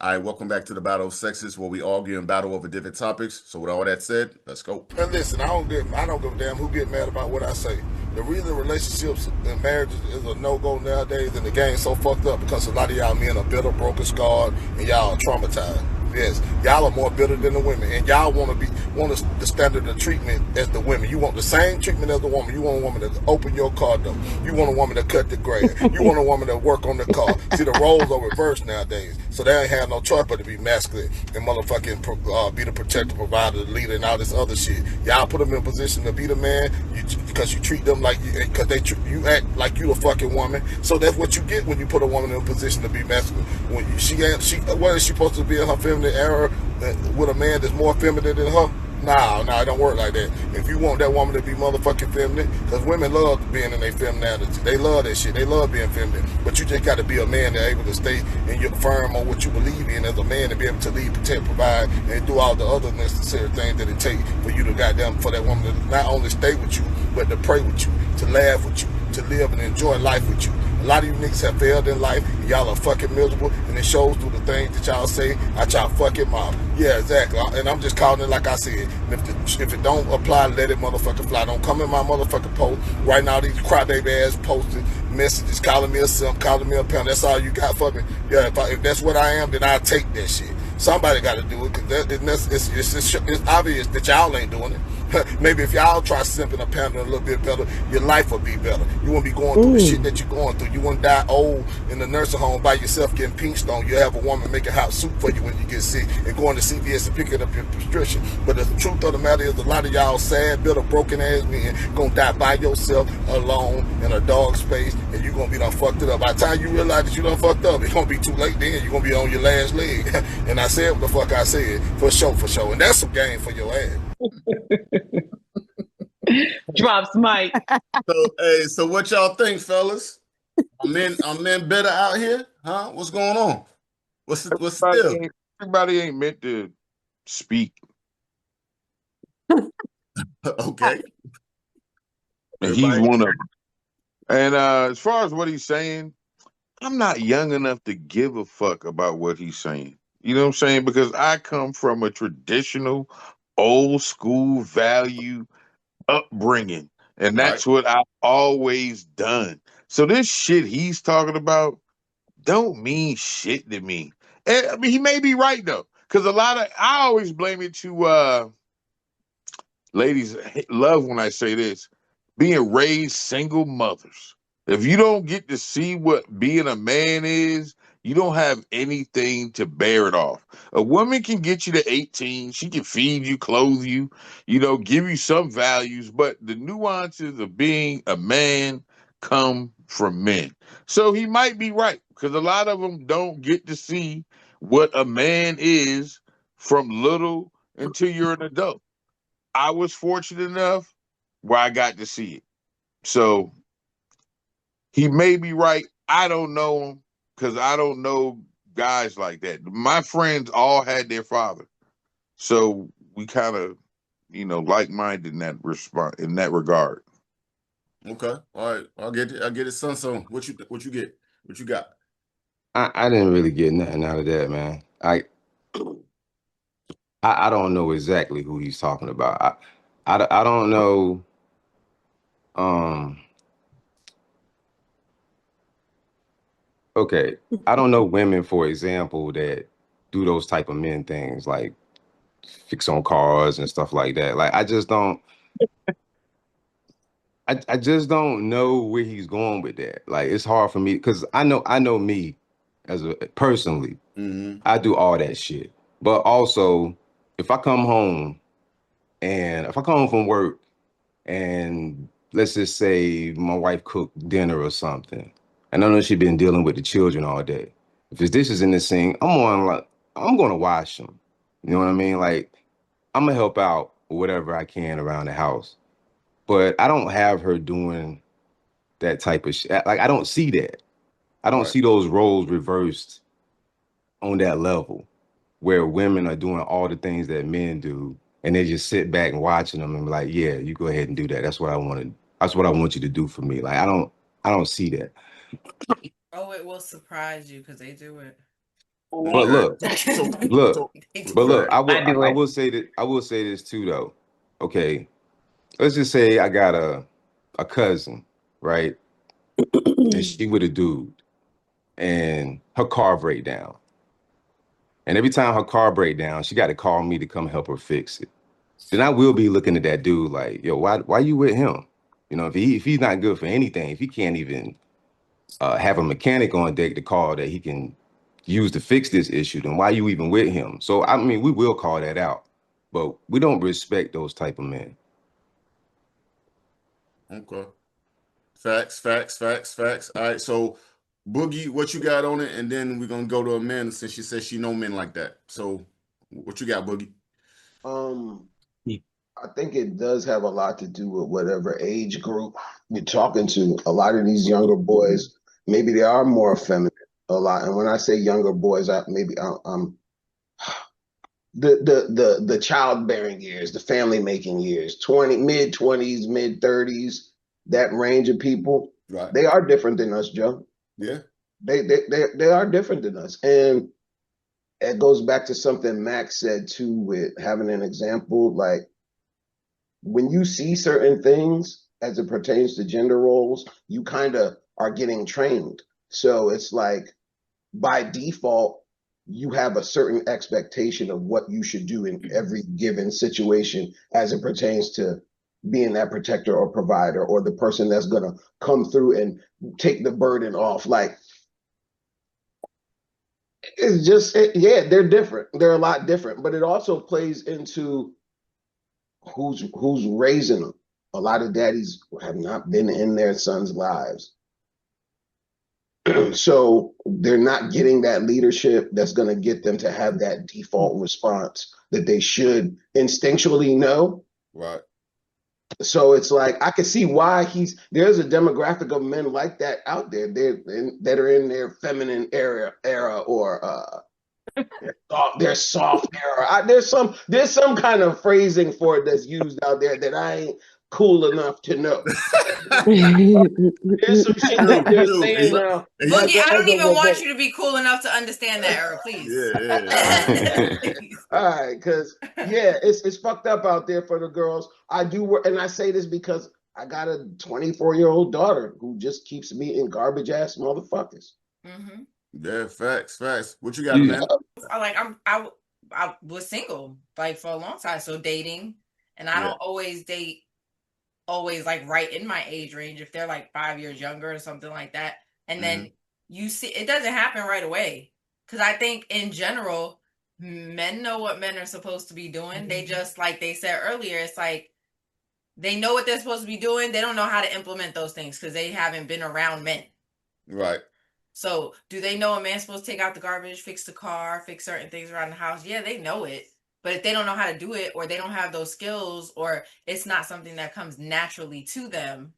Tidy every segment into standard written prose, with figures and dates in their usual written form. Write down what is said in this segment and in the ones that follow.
All right, welcome back to the Battle of Sexes, where we argue and battle over different topics. So, with all that said, let's go. And listen, I don't give a damn who get mad about what I say. The reason relationships and marriages is a no-go nowadays, and the game's so fucked up because a lot of y'all men are bitter, broken, scarred, and y'all are traumatized. Yes, y'all are more bitter than the women, and y'all want the standard of treatment as the women. You want the same treatment as the woman. You want a woman to open your car door. You want a woman to cut the grass. You want a woman to work on the car. See, the roles are reversed nowadays, so they ain't have no choice but to be masculine and motherfucking be the protector, provider, the leader, and all this other shit. Y'all put them in a position to be the man because you treat them like because you act like you a fucking woman. So that's what you get when you put a woman in a position to be masculine. When what is she supposed to be in her feminine era with a man that's more feminine than her? Nah, it don't work like that. If you want that woman to be motherfucking feminine, because women love being in their femininity. They love that shit. They love being feminine. But you just got to be a man that's able to stay in your firm on what you believe in as a man, to be able to lead, protect, provide, and do all the other necessary things that it takes for you to goddamn, for that woman to not only stay with you, but to pray with you, to laugh with you, to live and enjoy life with you. A lot of you niggas have failed in life, and y'all are fucking miserable, and it shows through the things that y'all say out y'all fucking mouth. Yeah, exactly. And I'm just calling it like I said. And if it don't apply, let it motherfucking fly. Don't come in my motherfucking post right now. These crybaby ass posting messages, calling me a simp, calling me a pimp. That's all you got for me. Yeah, if that's what I am, then I'll take that shit. Somebody got to do it, because it's obvious that y'all ain't doing it. Maybe if y'all try simping or pandering a little bit better, your life will be better. You won't be going through the shit that you're going through. You won't die old in the nursing home by yourself getting pinched on. You'll have a woman making hot soup for you when you get sick and going to CVS and picking up your prescription. But the truth of the matter is, a lot of y'all sad, bitter, broken ass men gonna die by yourself, alone, in a dark space, and you're gonna be done fucked it up. By the time you realize that you done fucked up, it's gonna be too late then. You're gonna be on your last leg. And I said what the fuck I said, for sure. And that's some game for your ass. Drops Mike. So what y'all think, fellas? Are men better out here? Huh? What's going on? What's still? Everybody ain't meant to speak. Okay. And he's one of them. And as far as what he's saying, I'm not young enough to give a fuck about what he's saying. You know what I'm saying? Because I come from a traditional, old school value upbringing. And that's what I've always done. So this shit he's talking about don't mean shit to me. And, I mean, he may be right though. Because I always blame it to ladies love when I say this, being raised single mothers. If you don't get to see what being a man is, you don't have anything to bear it off. A woman can get you to 18. She can feed you, clothe you, give you some values, but the nuances of being a man come from men. So he might be right, because a lot of them don't get to see what a man is from little until you're an adult. I was fortunate enough where I got to see it. So he may be right. I don't know him, because I don't know guys like that. My friends all had their father. So we kind of, like-minded in that regard. Okay. All right. I'll get it. Son. What you get? What you got? I didn't really get nothing out of that, man. I don't know exactly who he's talking about. I don't know. Okay, I don't know women, for example, that do those type of men things, like fix on cars and stuff like that. Like, I just don't know where he's going with that. Like, it's hard for me, because I know me as personally, I do all that shit. But also, if I come home from work and let's just say my wife cooked dinner or something, and I know she's been dealing with the children all day. If there's dishes in the sink, I'm gonna wash them. You know what I mean? Like, I'm gonna help out whatever I can around the house. But I don't have her doing that type of shit. Like, I don't see that. I don't see those roles reversed on that level, where women are doing all the things that men do, and they just sit back and watching them and be like, yeah, you go ahead and do that. That's what I want you to do for me. Like, I don't see that. Oh, it will surprise you because they do it. But look, look, So, but look, fact. I do I it. will say that I will say this too though. Okay. Let's just say I got a cousin, right? And she with a dude and her car break down. And every time her car break down, she got to call me to come help her fix it. Then I will be looking at that dude like, yo, why you with him? You know, if he's not good for anything, if he can't even have a mechanic on deck to call that he can use to fix this issue, then why you even with him? So I mean, we will call that out, but we don't respect those type of men. Okay. Facts. All right. So, Boogie, what you got on it? And then we're gonna go to Amanda since she says she know men like that. So, what you got, Boogie? I think it does have a lot to do with whatever age group you're talking to. A lot of these younger boys, maybe they are more feminine a lot. And when I say younger boys, I'm the childbearing years, the family making years, mid 20s, mid 30s, that range of people. Right. They are different than us, Joe. Yeah. They are different than us. And it goes back to something Max said too, with having an example. Like, when you see certain things as it pertains to gender roles, you kind of are getting trained. So it's like, by default, you have a certain expectation of what you should do in every given situation as it pertains to being that protector or provider, or the person that's going to come through and take the burden off. Like, it's just, yeah, they're different. They're a lot different, but it also plays into who's raising them. A lot of daddies have not been in their sons' lives. So they're not getting that leadership that's going to get them to have that default response that they should instinctually know. Right. So it's like, I can see why there's a demographic of men like that out there. That are in their feminine era or their soft era. There's some kind of phrasing for it that's used out there that I ain't cool enough to know. There's some shit that they're saying now. Boogie, I don't even want you to be cool enough to understand that era, please. Yeah. All right, because it's fucked up out there for the girls. I do work, and I say this because I got a 24-year-old daughter who just keeps meeting garbage ass motherfuckers. Mm-hmm. Yeah, facts. What you got, man? I was single like for a long time, so dating, and I don't always date like right in my age range if they're like 5 years younger or something like that. And then you see it doesn't happen right away, because I think in general men know what men are supposed to be doing. They just, like they said earlier, it's like they know what they're supposed to be doing. They don't know how to implement those things because they haven't been around men. Right. So do they know a man's supposed to take out the garbage, fix the car, fix certain things around the house? Yeah, they know it. But if they don't know how to do it, or they don't have those skills, or it's not something that comes naturally to them,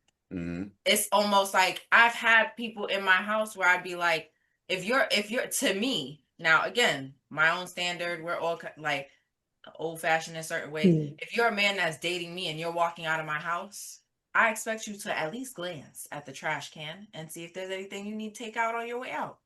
it's almost like I've had people in my house where I'd be like, if you're to me, now again, my own standard, we're all like old fashioned in certain ways. If you're a man that's dating me and you're walking out of my house, I expect you to at least glance at the trash can and see if there's anything you need to take out on your way out.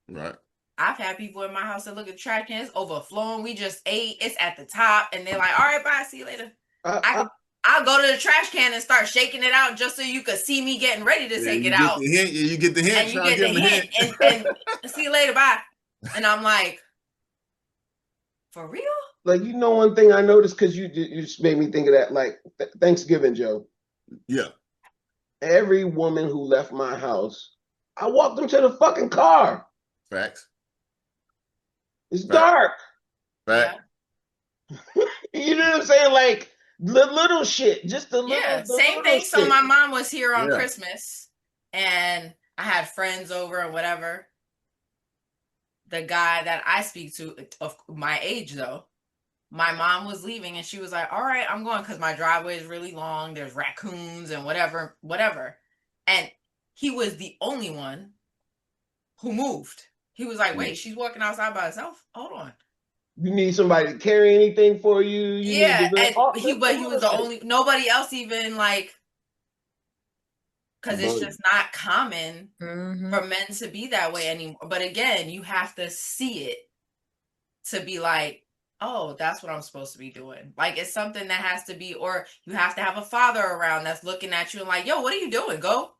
Right. I've had people in my house that look at the trash can, it's overflowing. We just ate, it's at the top, and they're like, all right, bye, see you later. I'll go to the trash can and start shaking it out just so you could see me getting ready to take it out. You get the hint. And you get the hint. And see you later, bye. And I'm like, for real? Like, one thing I noticed, because you just made me think of that, like Thanksgiving, Joe. Yeah. Every woman who left my house, I walked them to the fucking car. Facts. It's dark. Fact. You know what I'm saying? Like, the little shit, just the little. Yeah, same thing. Shit. So my mom was here on Christmas, and I had friends over and whatever. The guy that I speak to, of my age though, my mom was leaving, and she was like, all right, I'm going, because my driveway is really long. There's raccoons and whatever. And he was the only one who moved. He was like, wait, she's walking outside by herself? Hold on. You need somebody to carry anything for you? But he was the only, nobody else even, like, because it's just not common for men to be that way anymore. But again, you have to see it. to be like, oh, that's what I'm supposed to be doing. Like it's something that has to be, or you have to have a father around that's looking at you and like, yo, what are you doing? Go.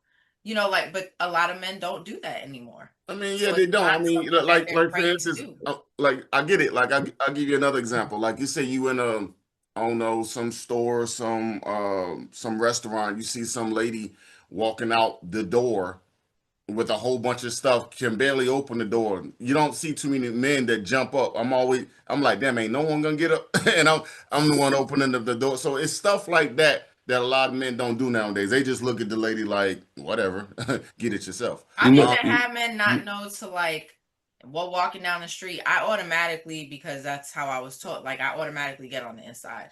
You know, like, but a lot of men don't do that anymore. I mean, So yeah, they it's don't. I not mean, something that like they're for trained to instance, do. like I get it. Like I'll give you another example. Like you say you in a, I don't know, some store, some restaurant, you see some lady walking out the door with a whole bunch of stuff, can barely open the door. You don't see too many men that jump up. I'm like, damn, ain't no one gonna get up, and I'm the one opening the door. So it's stuff like that that a lot of men don't do nowadays. They just look at the lady like, whatever, get it yourself. I think that have men not know to like, while walking down the street, I automatically, because that's how I was taught, like I automatically get on the inside.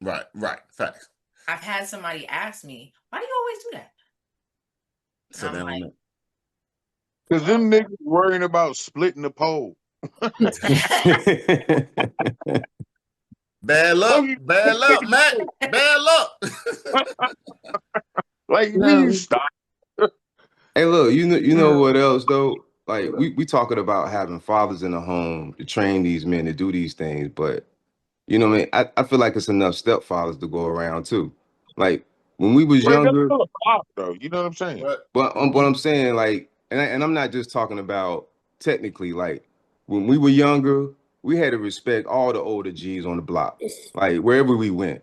Right, facts. I've had somebody ask me, why do you always do that? So I'm like, because them niggas worrying about splitting the pole. Bad luck, Matt. Bad luck. Like, you stop. Hey, look, you know what else though? Like we talking about having fathers in the home to train these men to do these things, but you know what I mean? I feel like it's enough stepfathers to go around too. Like when we was younger, though, you know what I'm saying? but what I'm saying, like, and I'm not just talking about technically, like when we were younger, we had to respect all the older G's on the block, like wherever we went.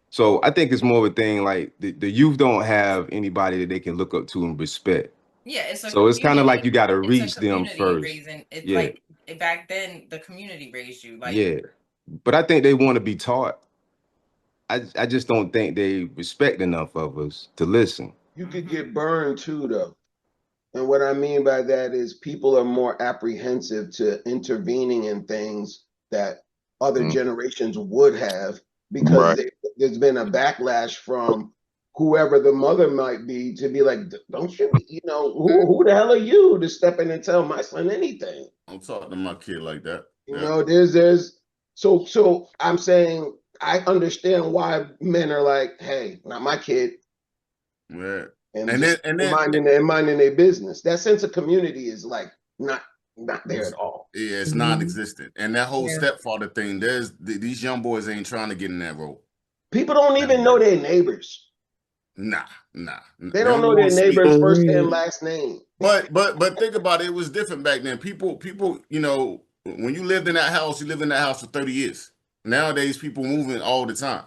So I think it's more of a thing like the youth don't have anybody that they can look up to and respect. yeah, So it's kind of like you got to reach them first. Raising. It's like back then the community raised you. Like, yeah, but I think they want to be taught. I just don't think they respect enough of us to listen. You could get burned too, though. And what I mean by that is people are more apprehensive to intervening in things that other generations would have, because there's been a backlash from whoever the mother might be to be like, don't you, who the hell are you to step in and tell my son anything? Don't talk to my kid like that. You know, there's so I'm saying I understand why men are like, hey, not my kid. Yeah. And then minding their business. That sense of community is like not there at all. Yeah, it's non-existent. And that whole stepfather thing, these young boys ain't trying to get in that role. People don't even know their neighbors. Nah. They don't know their neighbor's first and last name. But think about it. It was different back then. People, you know, when you lived in that house, you lived in that house for 30 years. Nowadays, people moving all the time.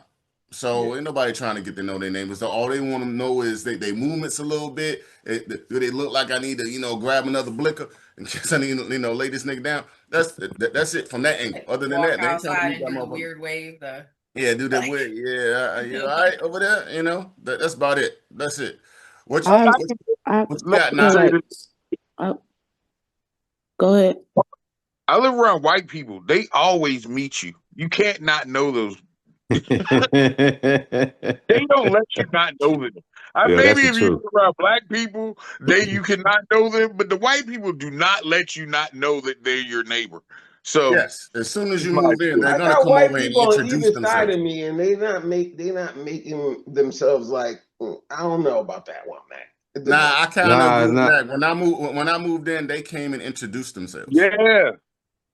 So ain't nobody trying to get to know their neighbors. So all they want to know is they movements a little bit. Do they look like I need to, grab another blicker in case I need to, lay this nigga down? That's it from that angle. Other than that, they ain't trying to do the weird wave. Do that weird. Yeah, all right over there. That's about it. That's it. What you got now? Go ahead. I live around white people. They always meet you. You can't not know those. They don't let you not know them. Maybe if you live around black people, you cannot know them, but the white people do not let you not know that they're your neighbor. So yes, as soon as you move in, they're gonna come over and introduce themselves. Side of me, and they're not making themselves like, I don't know about that one, man. Nah, I kind of back. When I moved in, they came and introduced themselves.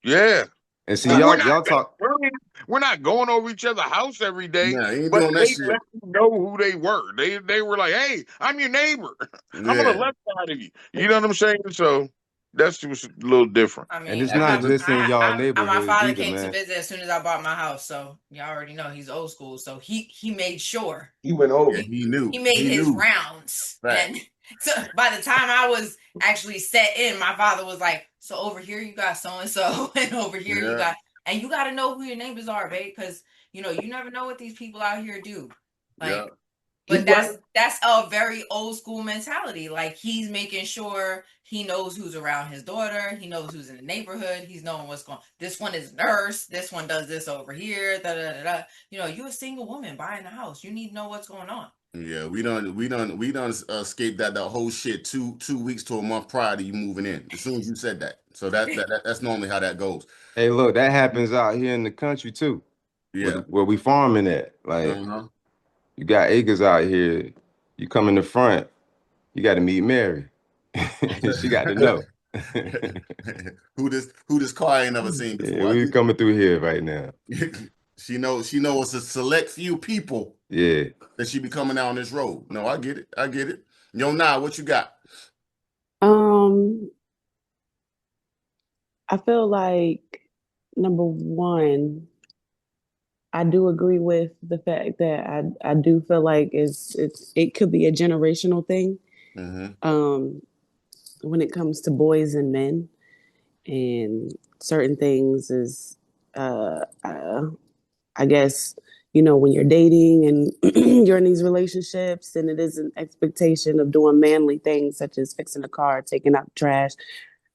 Yeah. And see, y'all talk. We're not going over each other's house every day, ain't but doing that shit. Let you know who they were. They were like, "Hey, I'm your neighbor. I'm on the left side of you." You know what I'm saying? So that's just a little different. I mean, and it's not just in y'all neighborhood. My father came to visit as soon as I bought my house, so y'all already know he's old school. So he made sure he went over. Yeah, he knew. He made his rounds, and so by the time I was actually set in, my father was like, "So over here you got so and so, and over here you got." And you got to know who your neighbors are, babe, because you never know what these people out here do. Like, but that's a very old school mentality. Like he's making sure he knows who's around his daughter. He knows who's in the neighborhood. He's knowing what's going. This one is nurse. This one does this over here. Da da da da. You're a single woman buying a house. You need to know what's going on. Yeah, we done escaped that whole shit 2 weeks to a month prior to you moving in. As soon as you said that, so that's normally how that goes. Hey, look, that happens out here in the country too. Yeah, where we farming at, like you got acres out here. You come in the front, you got to meet Mary. She got to know. Who this car I ain't never seen Yeah, before. we coming through here right now. She knows it's a select few people Yeah. that she be coming down this road. No, I get it. Yo, nah, what you got? I feel like number one, I do agree with the fact that I do feel like it could be a generational thing. When it comes to boys and men, and certain things is I guess, when you're dating and you're in these relationships and it is an expectation of doing manly things such as fixing a car, taking out the trash.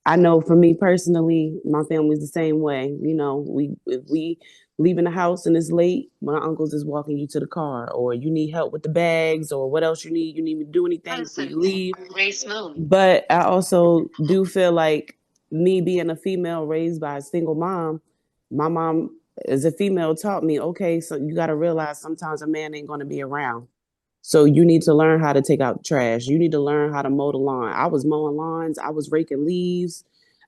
I know for me personally, my family's the same way. If we leaving the house and it's late, my uncle's is walking you to the car, or you need help with the bags, or what else you need me to do anything before you leave. But I also do feel like, me being a female raised by a single mom, my mom as a female taught me, okay, so you got to realize sometimes a man ain't going to be around. So you need to learn how to take out trash. You need to learn how to mow the lawn. I was mowing lawns. I was raking leaves.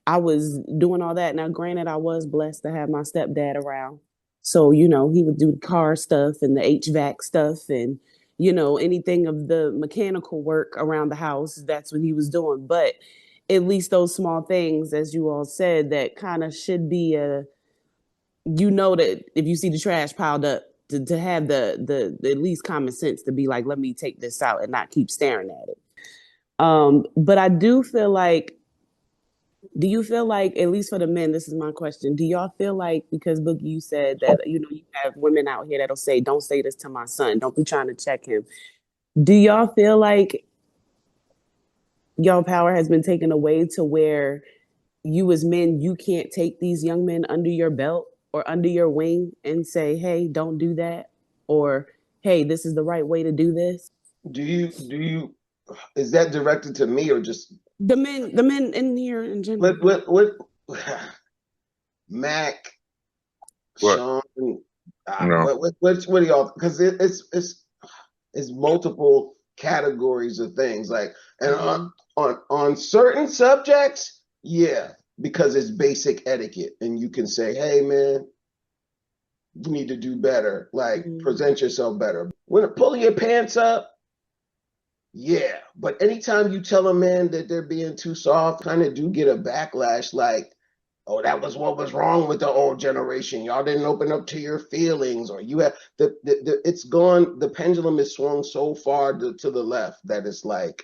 I was doing all that. Now, granted, I was blessed to have my stepdad around. So, he would do the car stuff and the HVAC stuff and, anything of the mechanical work around the house. That's what he was doing. But at least those small things, as you all said, that kind of should be that if you see the trash piled up, to have the at least common sense to be like, let me take this out and not keep staring at it. But I do feel like, do you feel like, at least for the men, this is my question, do y'all feel like, because Boogie, you said that, you have women out here that'll say, don't say this to my son, don't be trying to check him. Do y'all feel like y'all power has been taken away to where you as men, you can't take these young men under your belt or under your wing and say, hey, don't do that, or hey, this is the right way to do this? Do you is that directed to me or just the men in here in general? What Mac, What? Sean, No. what do y'all, because it's multiple categories of things, like, and on certain subjects, yeah, because it's basic etiquette, and you can say, hey man, you need to do better, like present yourself better. When pulling your pants up, yeah, but anytime you tell a man that they're being too soft, kind of do get a backlash, like, oh, that was what was wrong with the old generation. Y'all didn't open up to your feelings, or you have it's gone. The pendulum is swung so far to the left that it's like,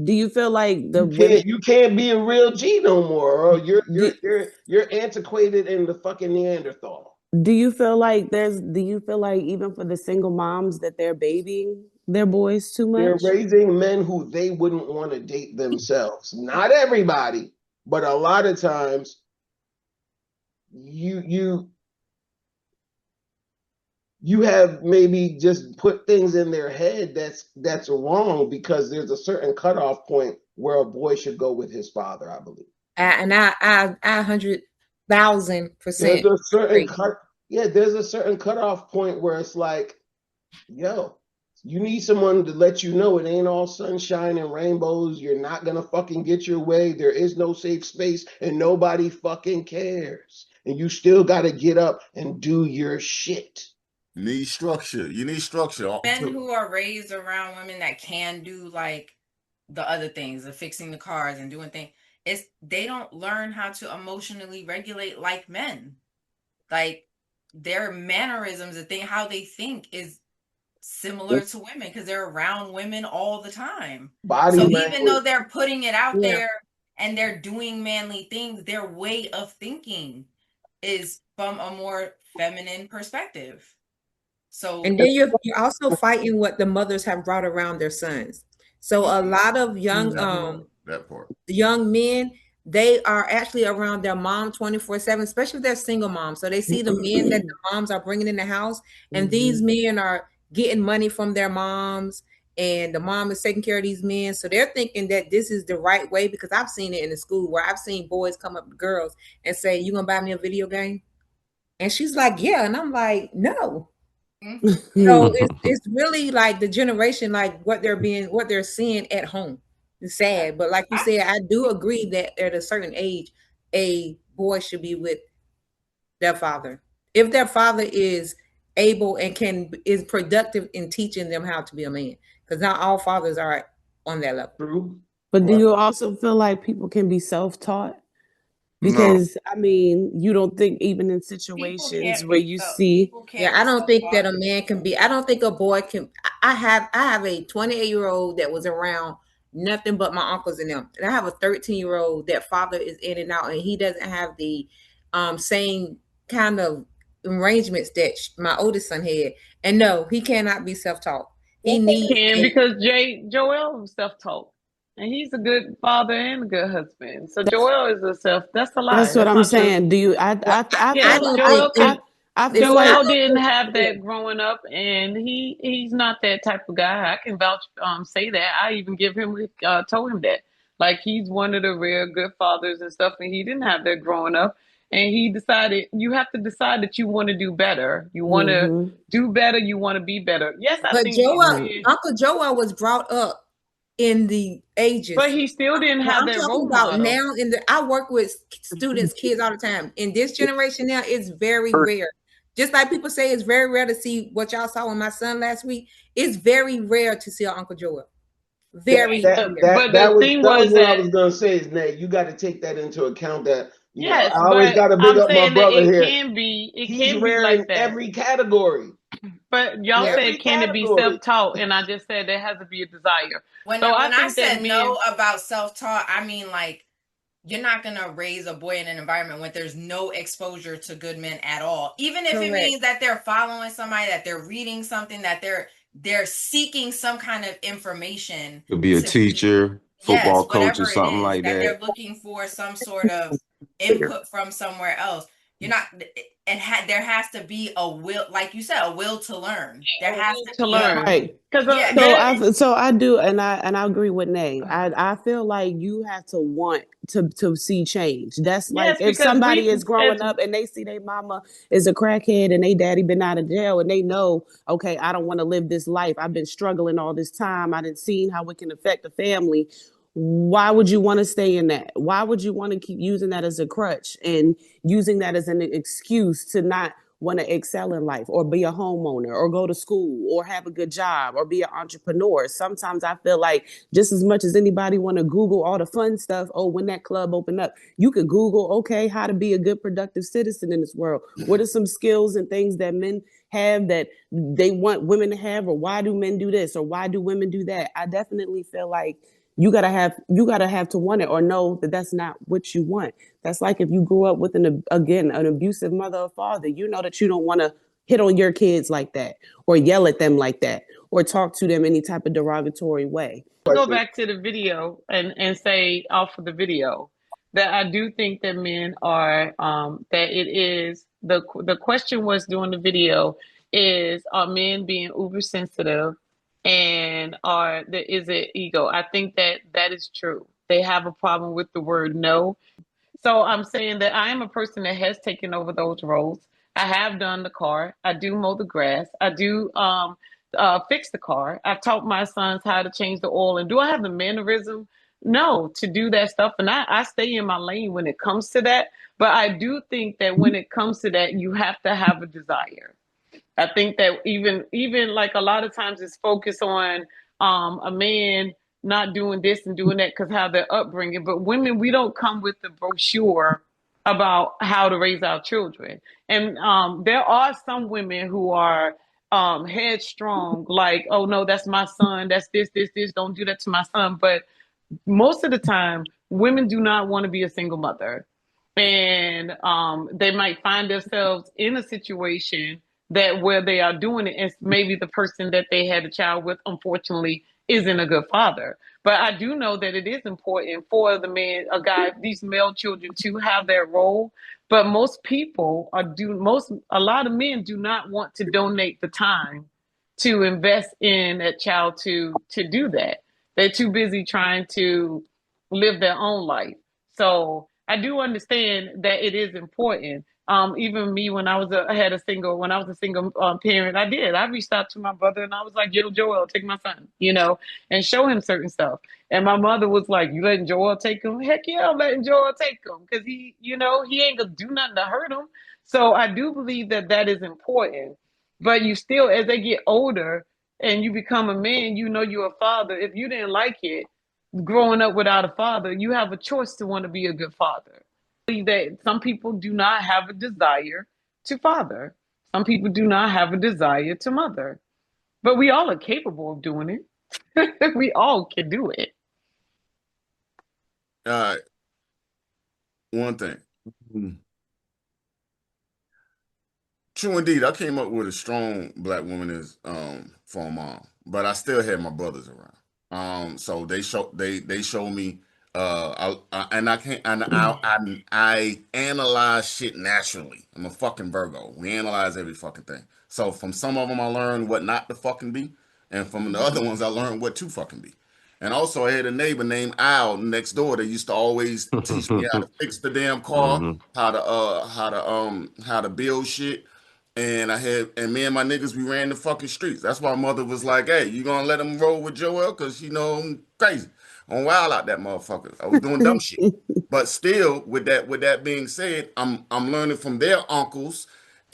do you feel like you can't be a real G no more, or you're antiquated in the fucking Neanderthal? Do you feel like even for the single moms that they're babying their boys too much? They're raising men who they wouldn't want to date themselves. Not everybody, but a lot of times you have maybe just put things in their head that's wrong, because there's a certain cutoff point where a boy should go with his father, I believe. And I 100,000%. There's a certain there's a certain cutoff point where it's like, yo, you need someone to let you know it ain't all sunshine and rainbows. You're not gonna fucking get your way. There is no safe space, and nobody fucking cares. And you still got to get up and do your shit. You need structure. Men who are raised around women that can do like the other things, of fixing the cars and doing things, they don't learn how to emotionally regulate like men. Like, their mannerisms, how they think is similar to women, because they're around women all the time. Even though they're putting it out there and they're doing manly things, their way of thinking is from a more feminine perspective. So, and then you're also fighting what the mothers have brought around their sons. So a lot of young young men, they are actually around their mom 24/7, especially if they're single moms. So they see the men that the moms are bringing in the house, and these men are getting money from their moms, and the mom is taking care of these men. So they're thinking that this is the right way, because I've seen it in the school where I've seen boys come up to girls and say, you gonna buy me a video game? And she's like, yeah. And I'm like, no. So it's really like the generation, like what they're seeing at home. It's sad, but like you said, I do agree that at a certain age, a boy should be with their father. If their father is able and is productive in teaching them how to be a man, because not all fathers are on that level. True. But do you also feel like people can be self-taught? Because I mean, you don't think even in situations where you see, I don't think that a man can be. I don't think a boy can. I have a 28-year-old that was around nothing but my uncles and them, and I have a 13-year-old that father is in and out, and he doesn't have the same kind of arrangements that my oldest son had. And no, he cannot be self-taught. He needs because Joel was self-taught. And he's a good father and a good husband. So Joel is that's a lie. That's what I'm saying. Do you? I feel Joel like didn't have that growing up, and he's not that type of guy. I can vouch, say that. I even told him that. Like, he's one of the rare good fathers and stuff, and he didn't have that growing up. And he decided, you have to decide that you want to do better. You want to do better. You want to be better. Yes, I think Uncle Joel was brought up in the ages, but he still didn't have that role model. Now, I work with students, kids all the time. In this generation now, it's very rare. Just like people say, it's very rare to see what y'all saw with my son last week. It's very rare to see Uncle Joel. Very rare. That was what I was gonna say. Is that you got to take that into account. That I always got to big up my brother here. He's rare in every category. But y'all said, can it be self-taught? And I just said there has to be a desire. When I said no about self-taught, I mean, like, you're not going to raise a boy in an environment when there's no exposure to good men at all. Even if it means that they're following somebody, that they're reading something, that they're seeking some kind of information. Could be a teacher, football coach, or something like that. They're looking for some sort of input from somewhere else. You're not. There has to be a will, like you said, a will to learn. There has to learn, right? So I do, and I agree with Nay. I feel like you have to want to see change. That's like if somebody is growing up and they see their mama is a crackhead and they daddy been out of jail and they know, okay, I don't want to live this life. I've been struggling all this time. I didn't see how it can affect the family. Why would you want to stay in that? Why would you want to keep using that as a crutch and using that as an excuse to not want to excel in life or be a homeowner or go to school or have a good job or be an entrepreneur? Sometimes I feel like just as much as anybody want to Google all the fun stuff, when that club opened up, you could Google, okay, how to be a good productive citizen in this world. What are some skills and things that men have that they want women to have, or why do men do this or why do women do that? I definitely feel like you gotta have to want it or know that that's not what you want. That's like if you grew up with an abusive mother or father, you know that you don't want to hit on your kids like that or yell at them like that or talk to them any type of derogatory way. I'll go back to the video and say off of the video that I do think that men are that it is the question was during the video are men being uber sensitive? And is it ego? I think that is true. They have a problem with the word no. So I'm saying that I am a person that has taken over those roles. I have done the car. I do mow the grass. I do fix the car. I've taught my sons how to change the oil. And do I have the mannerism? No, to do that stuff. And I stay in my lane when it comes to that. But I do think that when it comes to that, you have to have a desire. I think that even like a lot of times it's focused on a man not doing this and doing that because how their upbringing. But women, we don't come with the brochure about how to raise our children. And there are some women who are headstrong, like, oh no, that's my son. That's this. Don't do that to my son. But most of the time, women do not want to be a single mother. And they might find themselves in a situation that where they are doing it, and maybe the person that they had a child with, unfortunately, isn't a good father. But I do know that it is important for the man, these male children to have their role. But most people a lot of men do not want to donate the time to invest in a child to do that. They're too busy trying to live their own life. So I do understand that it is important. Even me when I was a single parent, I reached out to my brother and I was like, "Yo, Joel, take my son," and show him certain stuff. And my mother was like, "You letting Joel take him?" Heck yeah, I'm letting Joel take him because he ain't gonna do nothing to hurt him. So I do believe that is important. But you still, as they get older and you become a man, you're a father. If you didn't like it growing up without a father, you have a choice to want to be a good father. That some people do not have a desire to father. Some people do not have a desire to mother. But we all are capable of doing it. We all can do it. One thing. True indeed, I came up with a strong black woman as for a mom, but I still had my brothers around. So they show me I analyze shit naturally. I'm a fucking Virgo. We analyze every fucking thing. So from some of them I learned what not to fucking be, and from the other ones I learned what to fucking be. And also I had a neighbor named Al next door that used to always teach me how to fix the damn car, how to build shit. And me and my niggas, we ran the fucking streets. That's why mother was like, "Hey, you gonna let him roll with Joel? Cause I'm crazy. I'm wild out that motherfucker. I was doing dumb shit." But still, with that being said, I'm learning from their uncles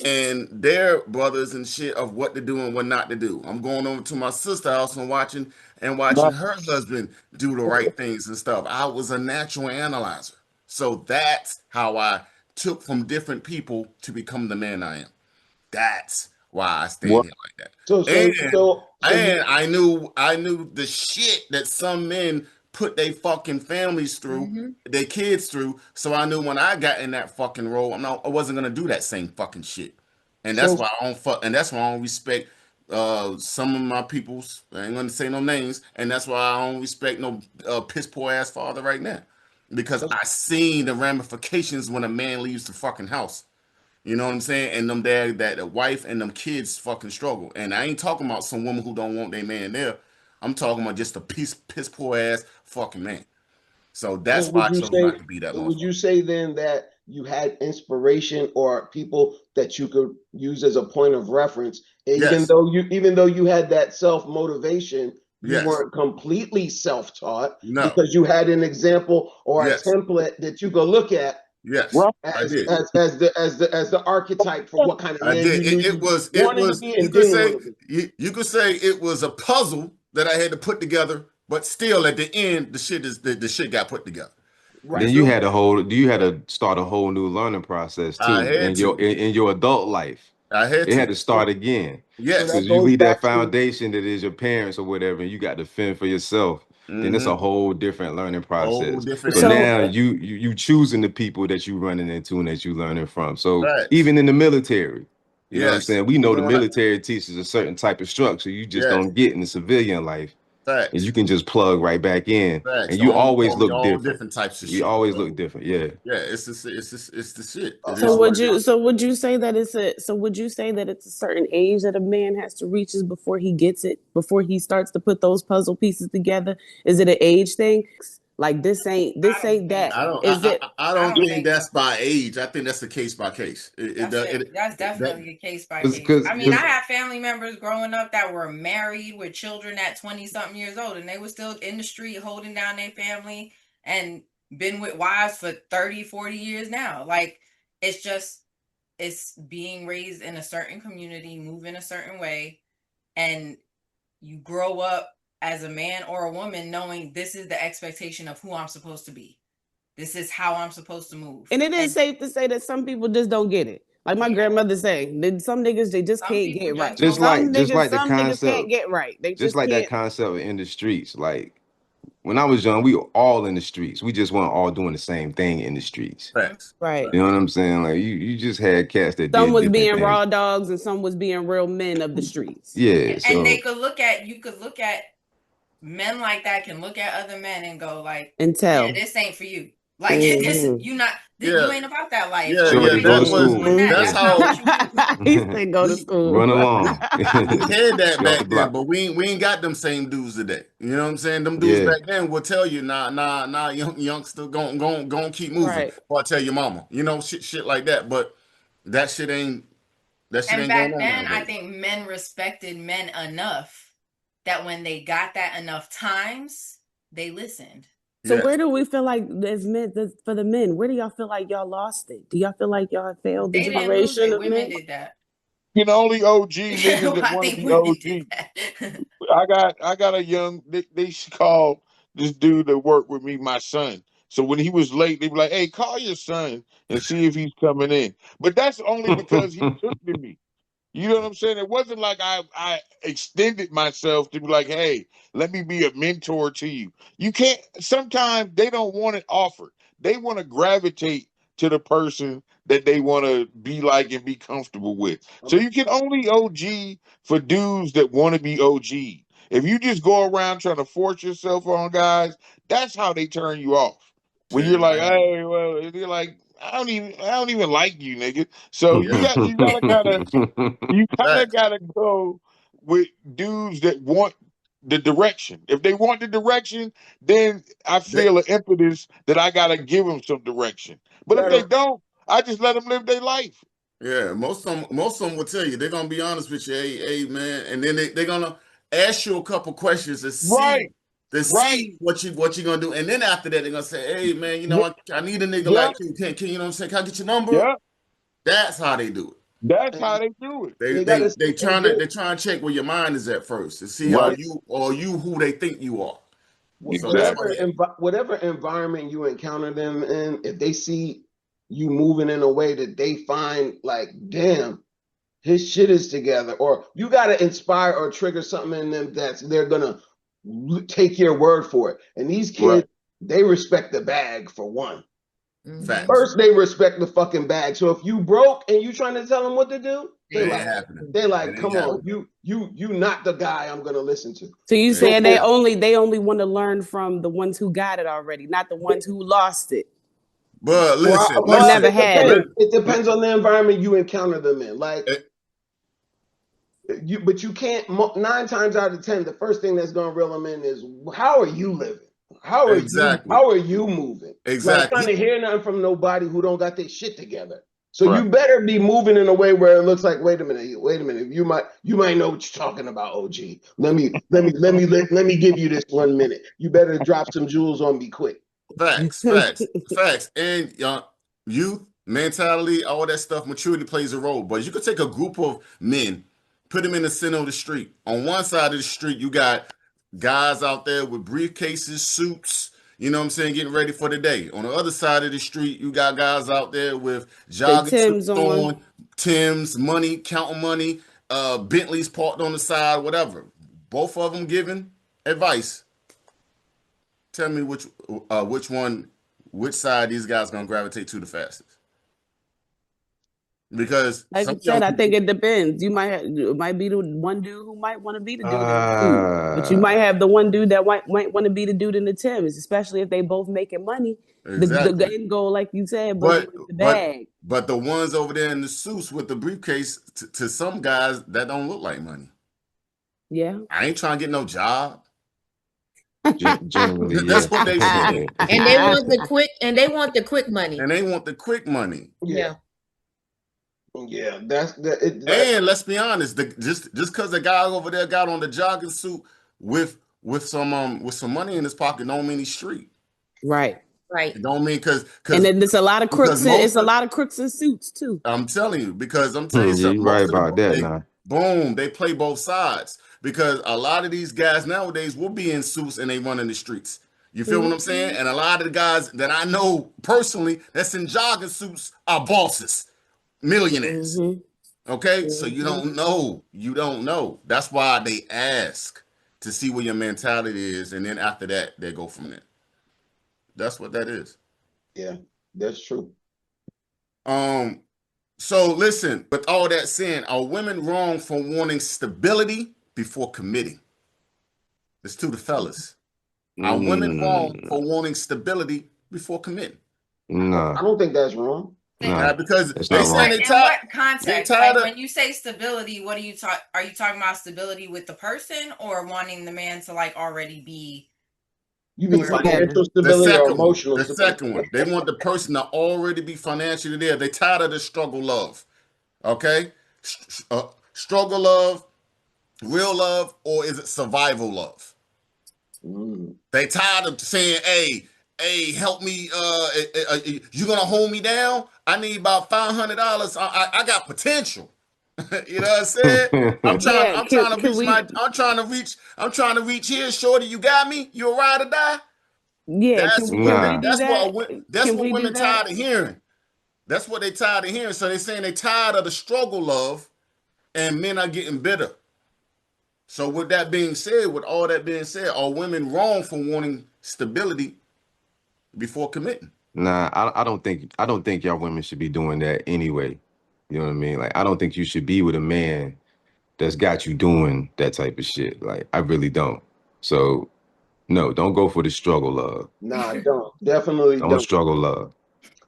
and their brothers and shit of what to do and what not to do. I'm going over to my sister's house and watching her husband do the right things and stuff. I was a natural analyzer. So that's how I took from different people to become the man I am. That's why I stand here like that. And I knew the shit that some men put their fucking families through, their kids through. So I knew when I got in that fucking role, I wasn't gonna do that same fucking shit. And that's why I don't respect some of my peoples. I ain't gonna say no names, and that's why I don't respect no piss poor ass father right now. Because I seen the ramifications when a man leaves the fucking house. You know what I'm saying? And them that the wife and them kids fucking struggle. And I ain't talking about some woman who don't want their man there. I'm talking about just a piss poor ass fucking man. So that's why I chose not to be that. Would you say then that you had inspiration or people that you could use as a point of reference, even though you had that self-motivation, you weren't completely self-taught because you had an example or a template that you could look at. Yes, as the archetype for what kind of man you could say it was a puzzle that I had to put together, but still at the end the shit got put together. Right. Then you had to start a whole new learning process too in your adult life. Had to start again. Yes, because you leave that foundation that is your parents or whatever, and you got to fend for yourself. Then it's a whole different learning process. So now you choosing the people that you running into and that you learning from. So even in the military, you know what I'm saying? We know the military teaches a certain type of structure you just don't get in the civilian life. And you can just plug right back in, and you always look different. Types of you always look different. Yeah, it's the shit. So would you say that it's a certain age that a man has to reach before he gets it, before he starts to put those puzzle pieces together? Is it an age thing? Like this ain't that. I don't think that's by age. I think that's a case by case. That's definitely a case by case. I mean, I have family members growing up that were married with children at 20-something years old, and they were still in the street holding down their family and been with wives for 30, 40 years now. Like, it's being raised in a certain community, move in a certain way, and you grow up as a man or a woman knowing this is the expectation of who I'm supposed to be. This is how I'm supposed to move. And it is safe to say that some people just don't get it. Like my grandmother saying, some niggas they just can't get right. Just like the concept, niggas can't get right. They just like that concept in the streets. Like when I was young, we were all in the streets. We just weren't all doing the same thing in the streets. Right. You know what I'm saying? Like you just had cats that some was being things. Raw dogs and some was being real men of the streets. Yeah. And you could look at men like that can look at other men and go like, and tell, yeah, this ain't for you. Like you ain't about that life. That's how he said go to school. Run along. We had that back then, but we ain't got them same dudes today. You know what I'm saying? Them dudes back then will tell you, nah, youngster, gon' keep moving. Or I tell your mama, shit like that. But That shit ain't And going back on then, I nowadays. think men respected men enough that when they got that enough times, they listened. So Yes. where do we feel like as men, for the men, where do y'all feel like y'all lost it? Do y'all feel like y'all failed the They didn't lose generation it. of Women men? did that. You can only OG niggas that I want to think be women did OG. that. I got a young, they call this dude that worked with me my son. So when he was late, they be like, hey, call your son and see if he's coming in. But that's only because he took to me. You know what I'm saying? It wasn't like I extended myself to be like, hey, let me be a mentor to you. You can't, sometimes they don't want it offered. They want to gravitate to the person that they want to be like and be comfortable with. So you can only OG for dudes that want to be OG. If you just go around trying to force yourself on guys, that's how they turn you off. When you're like, hey, well, you're like, I don't even like you, nigga. So you gotta gotta go with dudes that want the direction. If they want the direction, then I feel an impetus that I gotta give them some direction. But if they don't, I just let them live their life. Yeah, most of them will tell you. They're gonna be honest with you. Hey man, and then they're gonna ask you a couple questions to see see what you gonna do, and then after that they're gonna say, hey man, you know I need a nigga like you. Can you know what I'm saying? Can I get your number? Yeah, that's how they do it. That's how they do it. They trying to check where your mind is at first to see how you who they think you are. Exactly. Whatever environment you encounter them in, if they see you moving in a way that they find like, damn, his shit is together, or you got to inspire or trigger something in them that's they're gonna take your word for it. And these kids, they respect the bag for one. Facts. First, they respect the fucking bag. So if you broke and you trying to tell them what to do, they like, come on, you not the guy I'm gonna listen to. So you saying they only want to learn from the ones who got it already, not the ones who lost it. But listen, or never had it. It depends on the environment you encounter them in. Like but you can't. 9 times out of 10, the first thing that's gonna reel them in is how are you living? How are you moving? Exactly. Like trying to hear nothing from nobody who don't got their shit together. So you better be moving in a way where it looks like, wait a minute. You might know what you're talking about, OG. Let me give you this 1 minute. You better drop some jewels on me quick. Facts. And youth, mentality, all that stuff, maturity plays a role. But you could take a group of men, put them in the center of the street. On one side of the street, you got guys out there with briefcases, suits, you know what I'm saying, getting ready for the day. On the other side of the street, you got guys out there with jogging suits on, Timbs, money, counting money, Bentleys parked on the side, whatever. Both of them giving advice. Tell me which side these guys gonna gravitate to the fastest. Because like I said, I think it depends. You might be the one dude who might want to be the dude in the suit, but you might have the one dude that might want to be the dude in the Timbs, especially if they both making money. Exactly. The end goal, like you said, but the bag. But the ones over there in the suits with the briefcase, to some guys, that don't look like money. Yeah, I ain't trying to get no job. Generally, that's what they say. And they want the quick money. And they want the quick money. Yeah. Yeah, and let's be honest, just because the guy over there got on the jogging suit with some money in his pocket don't mean he's street. Right. It don't mean because and then there's a lot of crooks. It's a lot of crooks in suits too. I'm telling you, because I'm telling you something. You're right about that now. Boom, they play both sides because a lot of these guys nowadays will be in suits and they run in the streets. You feel what I'm saying? And a lot of the guys that I know personally that's in jogging suits are bosses. Millionaires. Okay, so you don't know. That's why they ask to see where your mentality is, and then after that they go from there. That's what that is. Yeah, that's true. So listen, with all that said, are women wrong for wanting stability before committing? It's to the fellas. Are women wrong for wanting stability before committing? No, I don't think that's wrong. No, because they say in what context? Like when you say stability, what are you talking? Are you talking about stability with the person, or wanting the man to like already be? You mean financial stability or emotional? The second one, they want the person to already be financially there. They tired of the struggle love. Okay, struggle love, real love, or is it survival love? They tired of saying, hey, help me. You gonna hold me down? I need about $500. I got potential. You know what I'm saying? I'm trying to reach here. Shorty, you got me? You a ride or die? Yeah, That's can we do that? what women tired of hearing. That's what they tired of hearing. So they're saying they tired of the struggle love, and men are getting bitter. So with that being said, with all that being said, are women wrong for wanting stability before committing? Nah, I don't think y'all women should be doing that anyway. You know what I mean? Like, I don't think you should be with a man that's got you doing that type of shit. Like, I really don't. So no, don't go for the struggle love. Nah, don't. Definitely don't struggle love.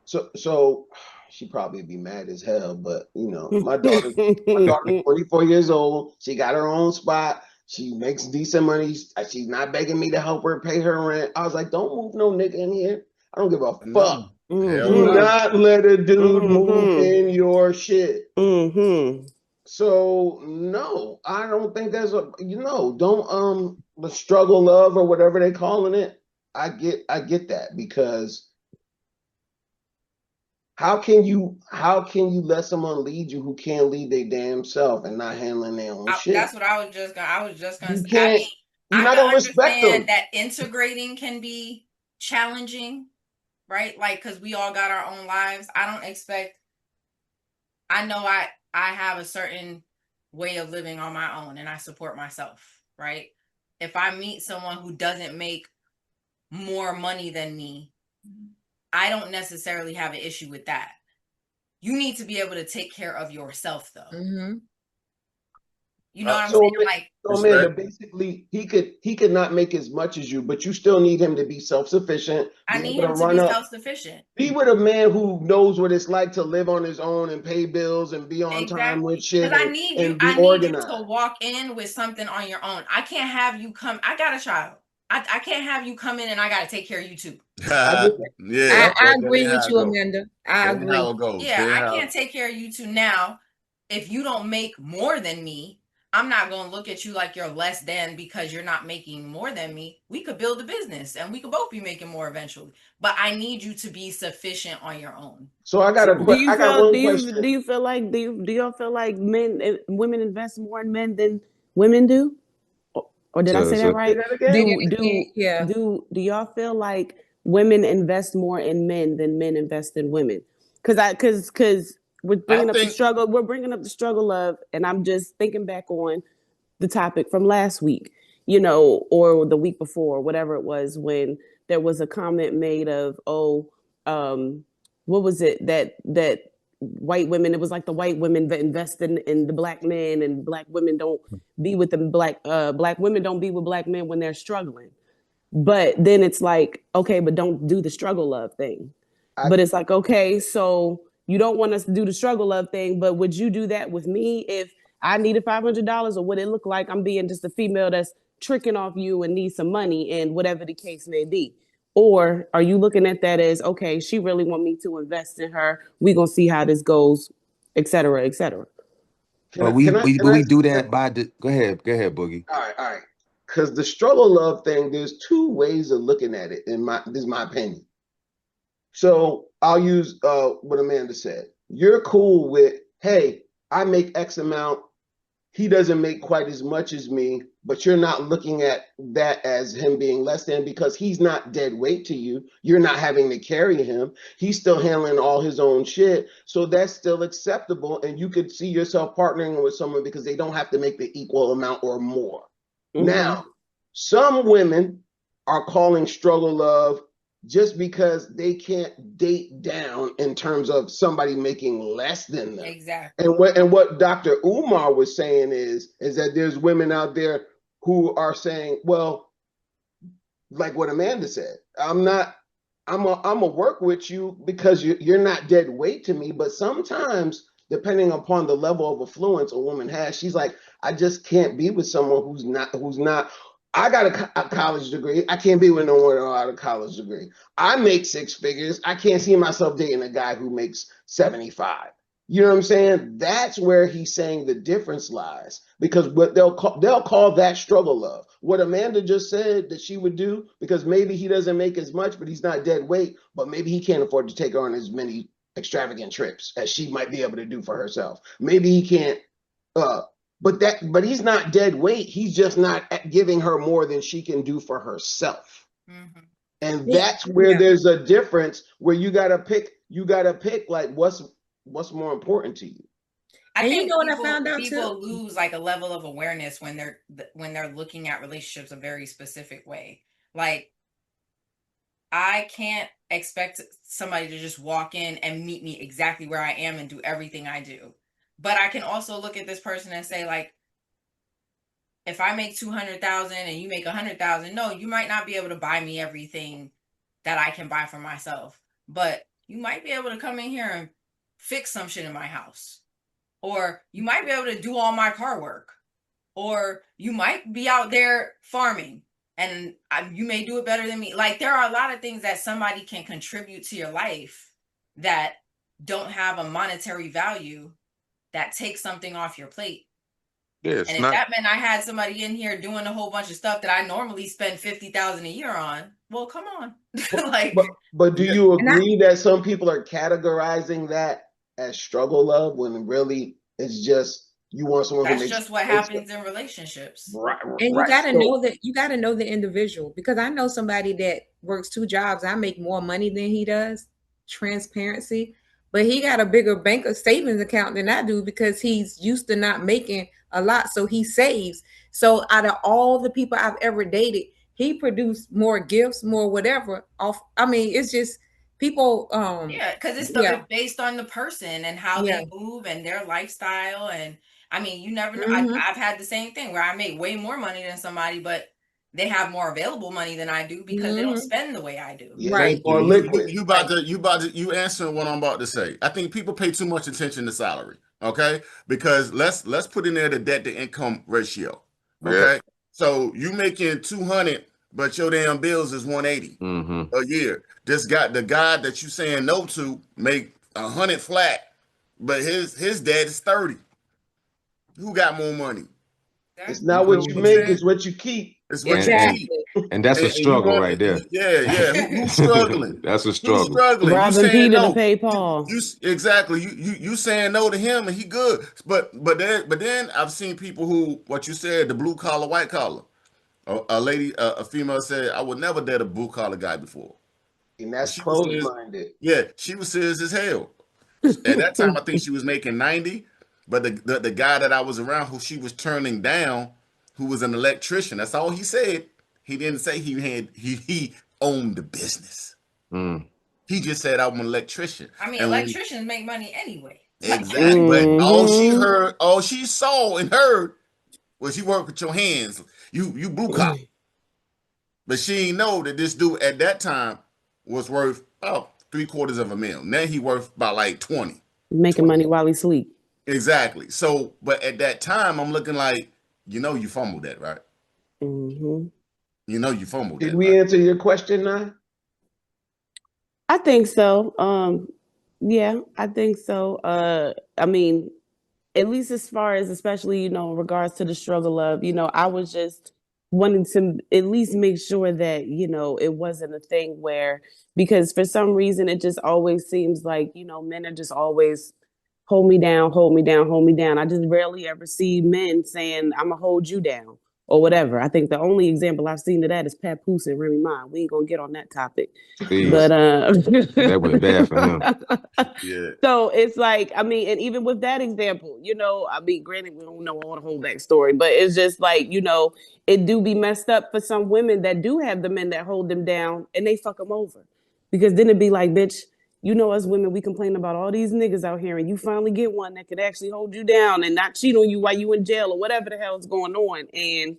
So she probably be mad as hell, but you know, my daughter's 24 years old. She got her own spot. She makes decent money. She's not begging me to help her pay her rent. I was like, don't move no nigga in here. I don't give a fuck. Do not let a dude move in your shit. So no, I don't think there's don't the struggle love or whatever they calling it. I get that, because how can you let someone lead you who can't lead their damn self and not handling their own shit? That's what I was just gonna you say. Can't, you're not gonna respect them. That integrating can be challenging, right? Like, because we all got our own lives. I know I have a certain way of living on my own, and I support myself, right? If I meet someone who doesn't make more money than me, I don't necessarily have an issue with that. You need to be able to take care of yourself, though. You know what I'm saying? Like, Amanda, basically, he could not make as much as you, but you still need him to be self-sufficient. I need him to be self-sufficient. Be with a man who knows what it's like to live on his own and pay bills and be on time with shit. Because I need you to walk in with something on your own. I can't have you come. I got a child. I can't have you come in and I got to take care of you too. I agree with you, Amanda. I agree. I can't take care of you too. Now, if you don't make more than me, I'm not going to look at you like you're less than because you're not making more than me. We could build a business and we could both be making more eventually. But I need you to be sufficient on your own. So I got a question. Do you feel like do y'all feel like women invest more in men than women do? Or did I say that right? Do y'all feel like women invest more in men than men invest in women? Because we're bringing up the struggle. We're bringing up the struggle love, and I'm just thinking back on the topic from last week, or the week before, whatever it was, when there was a comment made of, what was it that white women? It was like the white women that invest in the black men, and black women don't be with them. Black women don't be with black men when they're struggling. But then it's like, okay, but don't do the struggle love thing. But it's like, okay, so you don't want us to do the struggle love thing, but would you do that with me if I needed $500, or would it look like I'm being just a female that's tricking off you and needs some money, and whatever the case may be? Or are you looking at that as, okay, she really want me to invest in her. We're going to see how this goes, et cetera, et cetera. But we do that by go ahead, Boogie. All right. Because the struggle love thing, there's two ways of looking at it. This is my opinion. So I'll use what Amanda said. You're cool with, hey, I make X amount. He doesn't make quite as much as me, but you're not looking at that as him being less than, because he's not dead weight to you. You're not having to carry him. He's still handling all his own shit. So that's still acceptable. And you could see yourself partnering with someone because they don't have to make the equal amount or more. Now, some women are calling struggle love just because they can't date down in terms of somebody making less than them. Exactly. And what Dr. Umar was saying is that there's women out there who are saying, well, like what Amanda said, I'm a work with you because you're not dead weight to me. But sometimes, depending upon the level of affluence a woman has, she's like, I just can't be with someone who's not. I got a college degree. I can't be with no one without a college degree. I make 6 figures. I can't see myself dating a guy who makes 75. You know what I'm saying? That's where he's saying the difference lies, because what they'll call that struggle love. What Amanda just said that she would do, because maybe he doesn't make as much, but he's not dead weight, but maybe he can't afford to take her on as many extravagant trips as she might be able to do for herself. Maybe he can't, but he's not dead weight. He's just not giving her more than she can do for herself. Mm-hmm. And that's where there's a difference, where you gotta pick like what's more important to you. I think what I found out people lose like a level of awareness when they're looking at relationships a very specific way. Like, I can't expect somebody to just walk in and meet me exactly where I am and do everything I do. But I can also look at this person and say, like, if I make 200,000 and you make 100,000, no, you might not be able to buy me everything that I can buy for myself, but you might be able to come in here and fix some shit in my house, or you might be able to do all my car work, or you might be out there farming and you may do it better than me. Like, there are a lot of things that somebody can contribute to your life that don't have a monetary value, that takes something off your plate. Yeah, and if that meant I had somebody in here doing a whole bunch of stuff that I normally spend $50,000 a year on, well, come on. Like, but do you agree that some people are categorizing that as struggle love when really it's just you want someone? That's just what happens in relationships, right? And you gotta know that you gotta know the individual, because I know somebody that works 2 jobs. I make more money than he does. Transparency. But he got a bigger bank of savings account than I do, because he's used to not making a lot, so he saves. So out of all the people I've ever dated, he produced more gifts, more whatever. I mean, it's just people. Yeah, because it's based on the person and how they move and their lifestyle. And I mean, you never know. Mm-hmm. I've had the same thing where I make way more money than somebody, but they have more available money than I do because they don't spend the way I do. Yeah, right. Or you answering what I'm about to say. I think people pay too much attention to salary. Okay, because let's put in there the debt to income ratio. Okay, so you making 200, but your damn bills is 180 a year. The guy that you saying no to make 100 flat, but his debt is 30. Who got more money? It's not what you make; it's what you keep. It's what you keep. And that's a struggle right there. Yeah. Who's struggling? That's a struggle. Who's struggling? Robbing Peter to pay Paul. Exactly. You saying no to him and he good. But then I've seen people who, what you said, the blue collar, white collar. A female said, I would never date a blue collar guy before. And that's closed-minded. Yeah, she was serious as hell. At that time, I think she was making 90. But the guy that I was around, who she was turning down, who was an electrician, that's all he said. He didn't say he owned the business. He just said, I'm an electrician. I mean, electricians make money anyway. Exactly. But all she saw and heard was you work with your hands. You blue collar. But she didn't know that this dude at that time was worth about $750,000. Now he worth about like 20. Making money while he sleep. Exactly. So, but at that time, I'm looking like, you fumbled that, right? Mm-hmm. You fumbled that. Did we answer your question now? I think so. Yeah, I think so. I mean, at least as far as, especially, in regards to the struggle of, I was just wanting to at least make sure that, it wasn't a thing where, because for some reason, it just always seems like, men are just always hold me down, hold me down, hold me down. I just rarely ever see men saying, I'm going to hold you down or whatever. I think the only example I've seen of that is Papoose and Remy Ma. We ain't going to get on that topic. Please. But that went bad for him. Yeah. So it's like, I mean, and even with that example, I mean, granted, we don't know all the whole backstory, but it's just like, it do be messed up for some women that do have the men that hold them down and they fuck them over. Because then it'd be like, bitch, us women, we complain about all these niggas out here, and you finally get one that could actually hold you down and not cheat on you while you in jail or whatever the hell is going on, and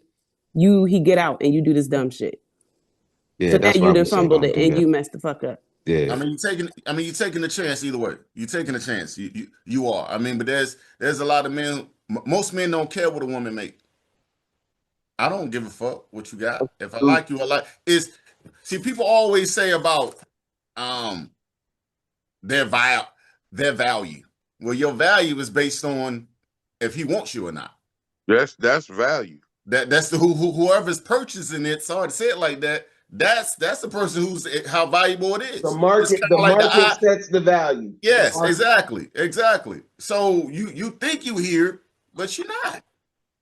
he get out and you do this dumb shit. Yeah, so now you done fumbled it and you messed the fuck up. Yeah. I mean, you're taking a chance either way. You're taking a chance. You are. I mean, but there's a lot of men. Most men don't care what a woman make. I don't give a fuck what you got. If I like you, I like. See, people always say about their value. Well, your value is based on if he wants you or not. That's value. That's the whoever's purchasing it. Sorry to say it like that. That's the person who's how valuable it is. The market sets the value. Yes, exactly. So you think you here, but you're not.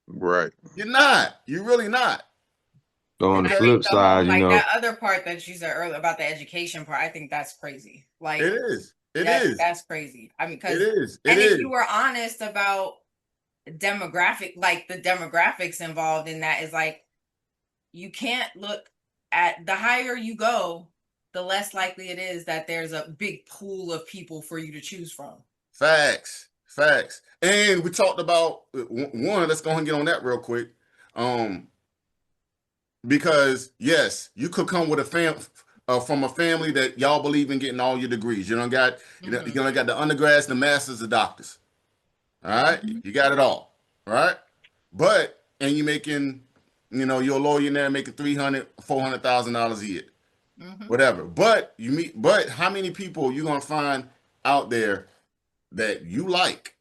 Right. You're not. You're really not. So on the flip side, like that other part that you said earlier about the education part, I think that's crazy. Like it is. That's crazy. I mean, because it is. If you were honest about demographic, like the demographics involved in that is like, you can't look at the higher you go, the less likely it is that there's a big pool of people for you to choose from. Facts. And we talked about one. Let's go ahead and get on that real quick. Because yes, you could come with from a family that y'all believe in getting all your degrees. You don't got you don't got the undergrads, the masters, the doctors. All right, you got it all. All right, and you making, you're a lawyer now making $300,000-$400,000 a year, whatever. But how many people you gonna find out there that you like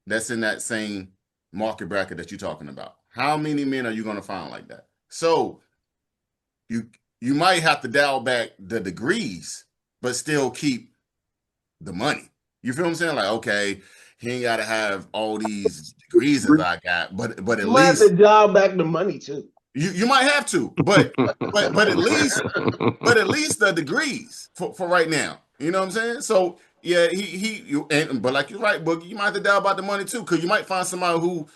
that's in that same market bracket that you're talking about? How many men are you gonna find like that? So you might have to dial back the degrees, but still keep the money. You feel what I'm saying? Like, okay, he ain't got to have all these degrees as I got, but at least you might have to dial back the money too. You might have to, but at least the degrees for right now. You know what I'm saying? So yeah, but like you're right, Boogie, you might have to dial about the money too, because you might find somebody who,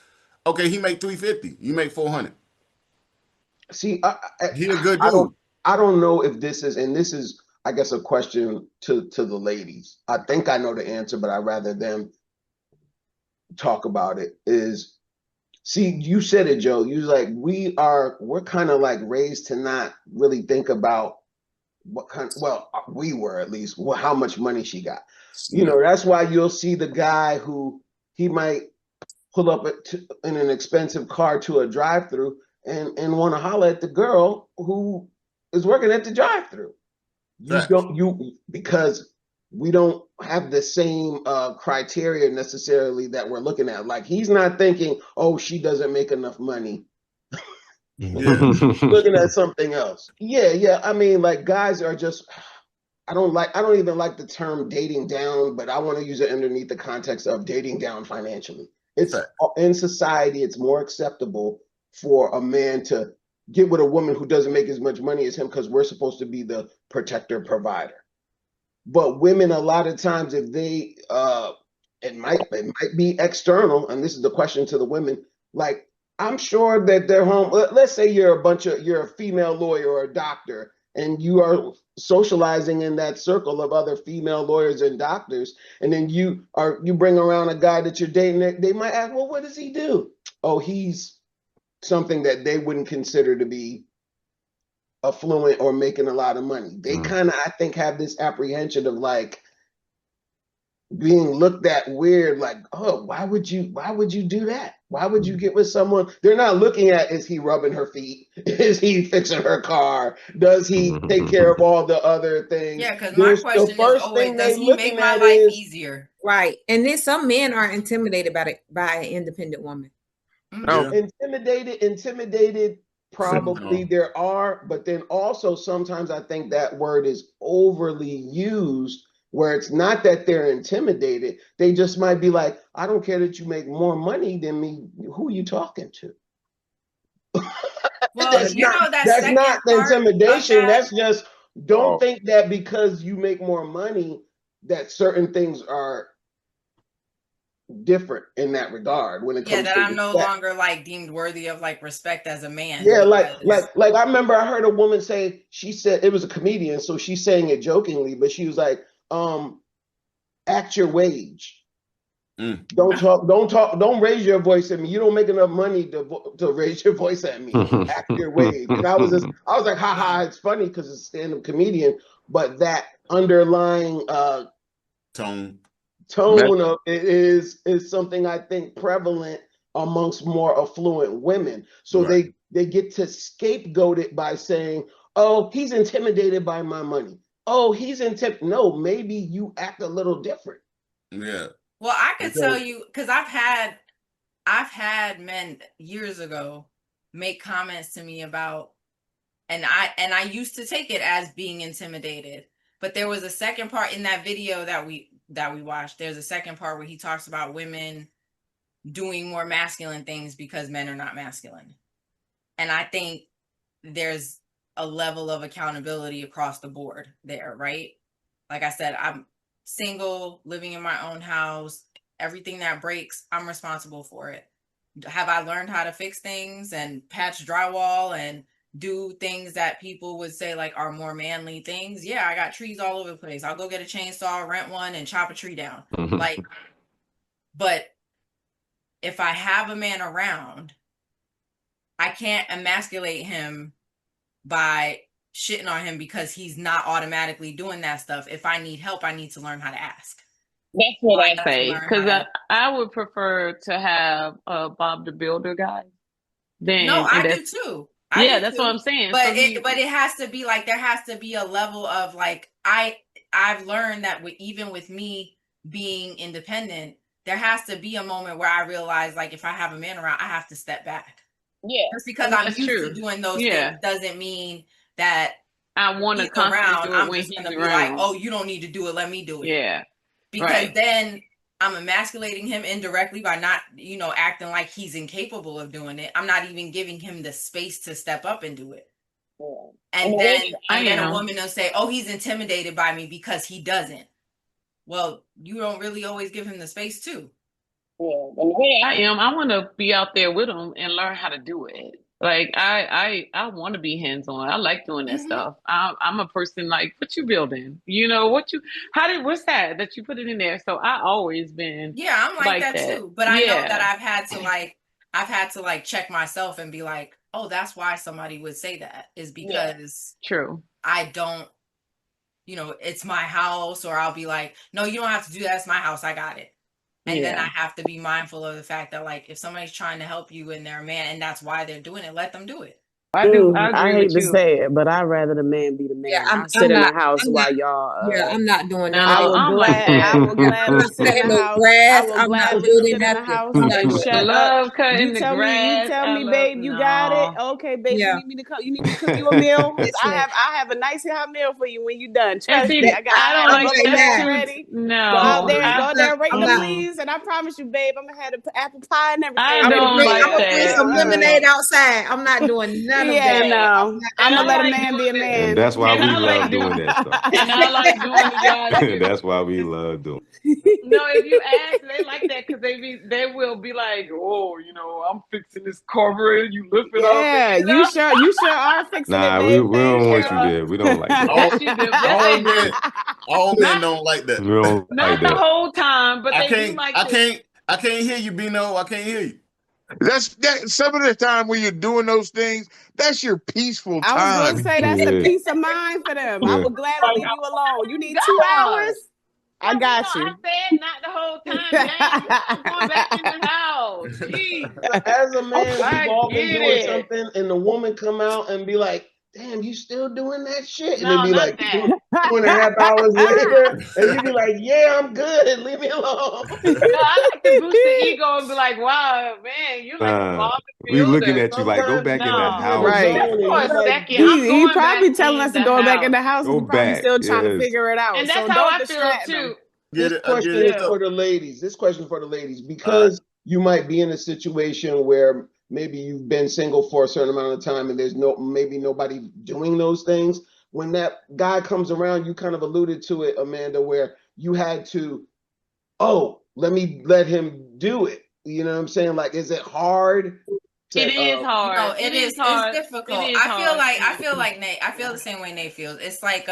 okay, he make $350, you make $400. See, he a good dude. I don't know if this is, I guess, a question to the ladies. I think I know the answer, but I'd rather them talk about it. See, you said it, Joe. You was like, we're kind of like raised to not really think about we were at least, how much money she got. That's why you'll see the guy who he might pull up in an expensive car to a drive-through and want to holler at the girl who is working at the drive-through. Because we don't have the same criteria necessarily that we're looking at. Like, he's not thinking, oh, she doesn't make enough money. Looking at something else. Yeah. I mean, like, guys are just, I don't even like the term dating down, but I want to use it underneath the context of dating down financially. It's in society, it's more acceptable for a man to get with a woman who doesn't make as much money as him, because we're supposed to be the protector provider. But women, a lot of times, if they it might be external, and this is the question to the women, like, I'm sure that they're home. Let's say you're a female lawyer or a doctor, and you are socializing in that circle of other female lawyers and doctors, and then you bring around a guy that you're dating. They might ask, well, what does he do? Oh, he's something that they wouldn't consider to be affluent or making a lot of money. They kind of, I think, have this apprehension of like being looked at weird, like, oh, why would you do that? Why would you get with someone? They're not looking at, is he rubbing her feet? Is he fixing her car? Does he take care of all the other things? Yeah, because my question is always, does he make my life easier? Right. And then some men are intimidated by an independent woman. Intimidated, probably there are, but then also sometimes I think that word is overly used, where it's not that they're intimidated. They just might be like, I don't care that you make more money than me. Who are you talking to? Well, that's not intimidation. That's just, don't think that because you make more money that certain things are different in that regard when it comes that to I'm no longer like deemed worthy of like respect as a man. Yeah, like I remember I heard a woman say, she said, it was a comedian, so she's saying it jokingly, but she was like, act your wage. Don't raise your voice at me. You don't make enough money to raise your voice at me. Act your wage. And I was like, haha, it's funny because it's a stand-up comedian, but that underlying tone of it is something I think prevalent amongst more affluent women. So they get to scapegoat it by saying, oh, he's intimidated by my money. Oh, he's no, maybe you act a little different. Yeah. Well, I could tell you, because I've had men years ago make comments to me about, and I used to take it as being intimidated. But there was a second part in that video that we watched. There's a second part where he talks about women doing more masculine things because men are not masculine. And I think there's a level of accountability across the board there, right? Like I said, I'm single, living in my own house. Everything that breaks, I'm responsible for it. Have I learned how to fix things and patch drywall and do things that people would say like are more manly things? Yeah, I got trees all over the place. I'll go get a chainsaw, rent one, and chop a tree down. Like, but if I have a man around, I can't emasculate him by shitting on him because he's not automatically doing that stuff. If I need help, I need to learn how to ask. That's what I say, because I would prefer to have a Bob the Builder guy. No, I do too. That's what I'm saying. But it has to be like, there has to be a level of like, I've learned that even with me being independent, there has to be a moment where I realize like, if I have a man around, I have to step back. Yeah, just because I'm used to doing those things doesn't mean that I want to come around. I'm just gonna be like, oh, you don't need to do it. Let me do it. Yeah, because then I'm emasculating him indirectly by not, acting like he's incapable of doing it. I'm not even giving him the space to step up and do it. Yeah. And then a woman will say, oh, he's intimidated by me because he doesn't. Well, you don't really always give him the space too. Yeah, the way I am, I want to be out there with them and learn how to do it. Like I want to be hands-on. I like doing that stuff. I'm a person like, what you building? What's that you put it in there? So I always been I'm like that too. But I know that I've had to check myself and be like, oh, that's why somebody would say that, is because true. I don't, it's my house, or I'll be like, no, you don't have to do that. It's my house. I got it. And then I have to be mindful of the fact that, like, if somebody's trying to help you and they're a man and that's why they're doing it, let them do it. I hate to say it, but I'd rather the man be the man. Yeah, I'll sit in the house while y'all. I'm not doing that. I will gladly sit in the house. Grass. I'm not building nothing. Love cutting the grass. You tell me, babe, you got it. Okay, babe, you need me to come. You need me to cook you a meal. I have a nice hot meal for you when you're done. Trust me. I don't like that. Ready? No. Go out there, rake the leaves, and I promise you, babe, I'm gonna have the apple pie and everything. I'm gonna bring some lemonade outside. I'm not doing none. No. I'm gonna let a man be a man. And that's why we love doing that stuff. And I like doing the That's why we love doing. No, if you ask, they like that because they will be like, oh, I'm fixing this carburetor. You lift it up. Yeah, you sure are fixing it. Nah, we don't want you there. We don't like that. All men don't like that. We don't not the whole time, but I can't hear you, Bino. I can't hear you. That's some of the time when you're doing those things, that's your peaceful time. I was gonna say that's a peace of mind for them. I would gladly leave you alone. You need 2 hours? I got you. I said not the whole time. I'm going back in the house. Jeez. As a man, we've all been doing something, and the woman come out and be like, damn, you still doing that shit? And it'd be like 2.5 hours later, and you'd be like, yeah, I'm good. Leave me alone. No, I like to boost the ego and be like, wow, man, you're like a Bob the Builder. We looking at you like, go back in the house. Right. He probably telling us to go back in the house. Go He's probably back. still trying to figure it out. And that's so how don't I feel too. This question is for the ladies. This question for the ladies, because you might be in a situation where maybe you've been single for a certain amount of time and there's maybe nobody doing those things. When that guy comes around, you kind of alluded to it, Amanda, where you had to, let him do it. You know what I'm saying? Like, is it hard? It is hard. No, it is hard. It's difficult. I feel like Nate. I feel the same way Nate feels. It's like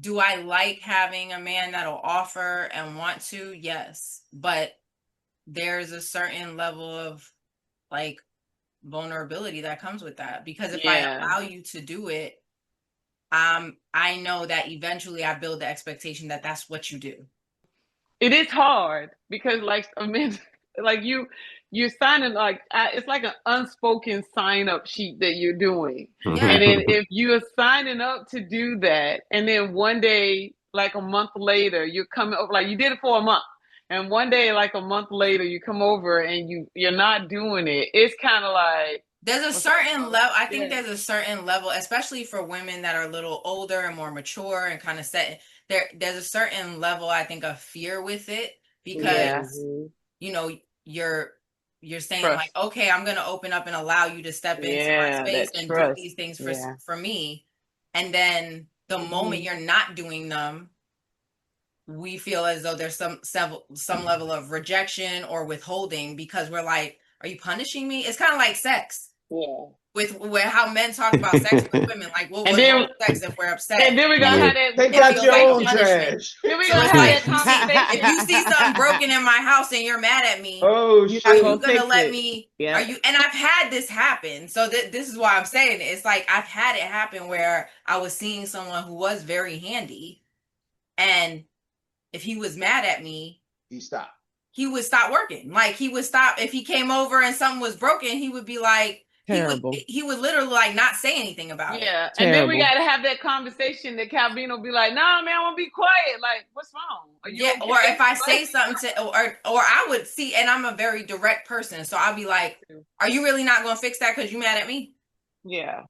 do I like having a man that'll offer and want to? Yes. But there's a certain level of like vulnerability that comes with that, because if I allow you to do it, I know that eventually I build the expectation that that's what you do. It is hard because you're signing it's like an unspoken sign up sheet that you're doing. And then if you're signing up to do that, and then one day like a month later, you're coming over, like you did it for a month. And one day, like a month later, you come over and you're not doing it. It's kind of like, there's a certain level. I think there's a certain level, especially for women that are a little older and more mature and kind of set. There's a certain level, I think, of fear with it because you know you're saying like, okay, I'm gonna open up and allow you to step into my space and do these things for me, and then the moment you're not doing them, we feel as though there's some level of rejection or withholding because we're like, are you punishing me? It's kind of like sex. Yeah. With how men talk about sex with women, like we'll withhold sex if we're upset. And then we gonna have that. Take out your own trash. Then we gonna have that conversation. If you see something broken in my house and you're mad at me, oh shit, are you gonna let me? Yeah. Are you? And I've had this happen. So this is why I'm saying it. It's like I've had it happen where I was seeing someone who was very handy, and if he was mad at me, he stopped. He would stop working. Like he would stop if he came over and something was broken. He would be like. Terrible. He would literally like not say anything about it. Yeah, and then we got to have that conversation that Calvino be like, "Nah, man, I want to be quiet. Like, what's wrong?" Okay? Or if I say something to, or I would see, and I'm a very direct person, so I'll be like, "Are you really not going to fix that because you mad at me?" Yeah.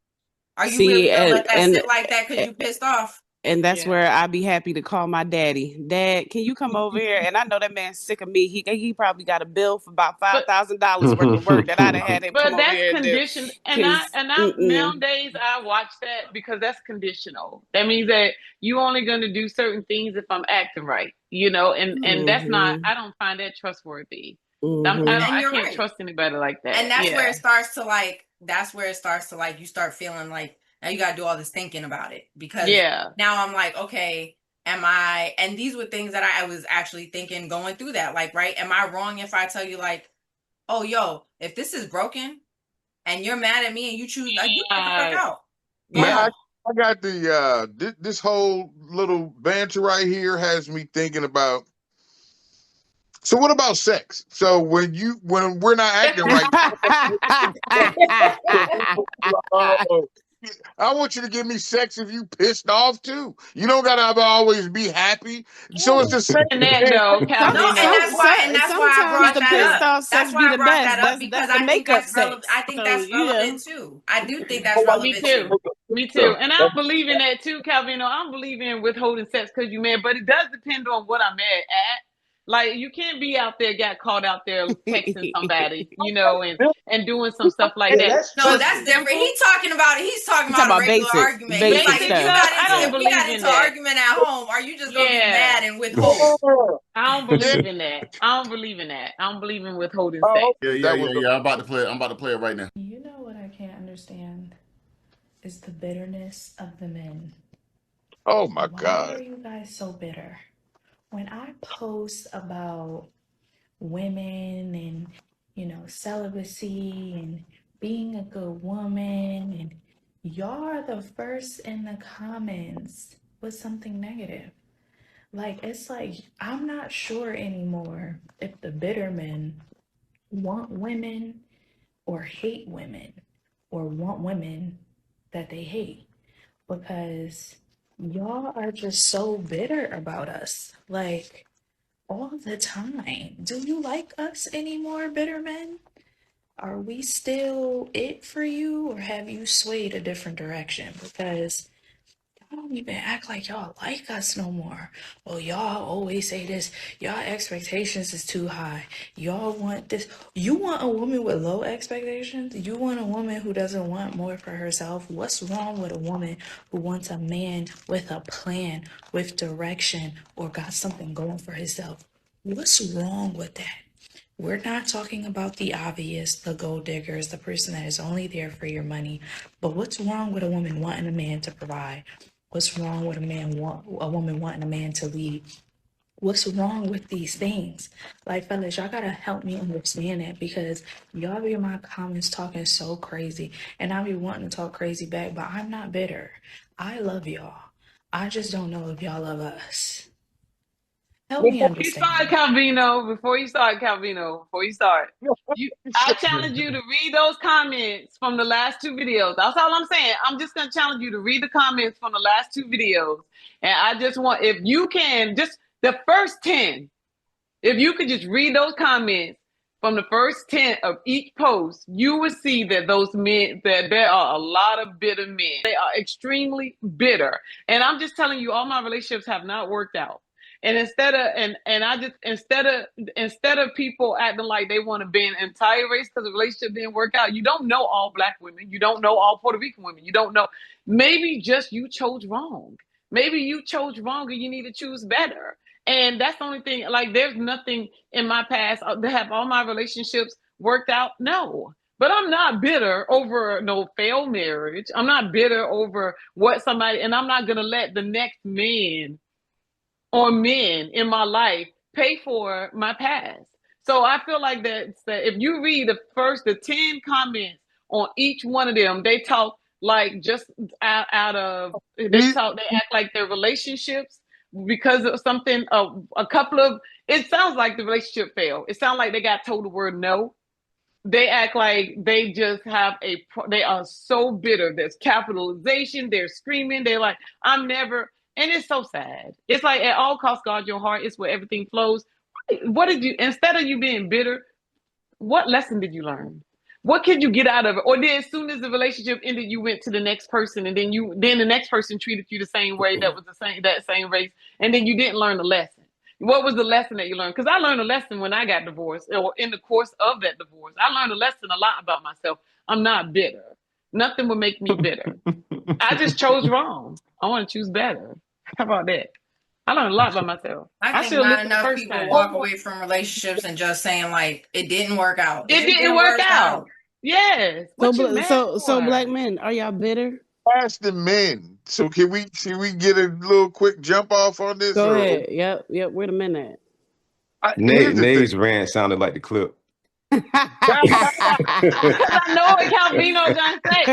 Are you really going to let that sit like that because you pissed off? And that's where I'd be happy to call my daddy. Dad, can you come over here? And I know that man's sick of me. He probably got a bill for about $5,000 worth of work that I'd have had him come over here. But that's conditioned. And nowadays I watch that because that's conditional. That means that you only going to do certain things if I'm acting right, you know. And that's not. I don't find that trustworthy. I can't trust anybody like that. And that's where it starts to like. That's where it starts to like. You start feeling like. Now you got to do all this thinking about it because now I'm like, okay, and these were things that I was actually thinking going through that. Like, right. Am I wrong if I tell you like, oh, yo, if this is broken and you're mad at me and you choose like, you work out. Man, I got this whole little banter right here has me thinking about. So what about sex? So when we're not acting right. I want you to give me sex if you pissed off too. You don't gotta always be happy. So it's the same. And that's why I brought that up. That's why I brought that up because I think that's relevant. I think that's relevant too. I do think that's relevant too. Me too. And I believe in that too, Calvino. I don't believe in withholding sex because you're mad, but it does depend on what I'm mad at. Like you can't be out there, got caught out there texting somebody, you know, and doing some stuff like that. No, that's different. He's talking about a regular argument. Basic like if you got into an argument at home, are you just gonna be mad and withhold? I don't believe in that. I don't believe in withholding sex. Yeah. I'm about to play it right now. You know what I can't understand is the bitterness of the men. Oh my God. Why are you guys so bitter? When I post about women and, you know, celibacy and being a good woman, and y'all are the first in the comments with something negative. Like, it's like, I'm not sure anymore if the bitter men want women or hate women or want women that they hate, because y'all are just so bitter about us, like all the time. Do you like us anymore, bitter men? Are we still it for you, or have you swayed a different direction? Because y'all don't even act like y'all like us no more. Well, y'all always say this. Y'all expectations is too high. Y'all want this. You want a woman with low expectations? You want a woman who doesn't want more for herself? What's wrong with a woman who wants a man with a plan, with direction, or got something going for himself? What's wrong with that? We're not talking about the obvious, the gold diggers, the person that is only there for your money. But what's wrong with a woman wanting a man to provide? What's wrong with a woman wanting a man to lead? What's wrong with these things? Like, fellas, y'all gotta help me understand that, because y'all be in my comments talking so crazy, and I be wanting to talk crazy back, but I'm not bitter. I love y'all. I just don't know if y'all love us. Help me Before you start, Calvino, I challenge you to read those comments from the last two videos. That's all I'm saying. I'm just going to challenge you to read the comments from the last two videos. And I just want, if you can, just the first 10, if you could just read those comments from the first 10 of each post, you will see that those men, that there are a lot of bitter men. They are extremely bitter. And I'm just telling you, all my relationships have not worked out. And instead of people acting like they want to ban an entire race because the relationship didn't work out, you don't know all Black women. You don't know all Puerto Rican women. You don't know. Maybe just you chose wrong. Maybe you chose wrong and you need to choose better. And that's the only thing. Like, there's nothing in my past to have all my relationships worked out. No. But I'm not bitter over no failed marriage. I'm not bitter over what somebody, and I'm not going to let the next man or men in my life pay for my past. So I feel like that if you read the 10 comments on each one of them, they talk like just they act like their relationships because of something, it sounds like the relationship failed. It sounds like they got told the word no. They act like they just have they are so bitter. There's capitalization. They're screaming. They're like, I'm never. And it's so sad. It's like, at all costs, guard your heart. It's where everything flows. What did you, instead of you being bitter, what lesson did you learn? What could you get out of it? Or then as soon as the relationship ended, you went to the next person, and then the next person treated you the same way, that same race, and then you didn't learn the lesson. What was the lesson that you learned? Because I learned a lesson when I got divorced, or in the course of that divorce. I learned a lesson a lot about myself. I'm not bitter. Nothing will make me bitter. I just chose wrong. I want to choose better. How about that? I learned a lot about myself. I think not enough people walk away from relationships and just saying like it didn't work out. It didn't work out. Yes. So Black men, are y'all bitter? Ask the men. So can we get a little quick jump off on this? Go ahead. Yep. Wait a minute. Nate's rant sounded like the clip. I know what Calvino's gonna say.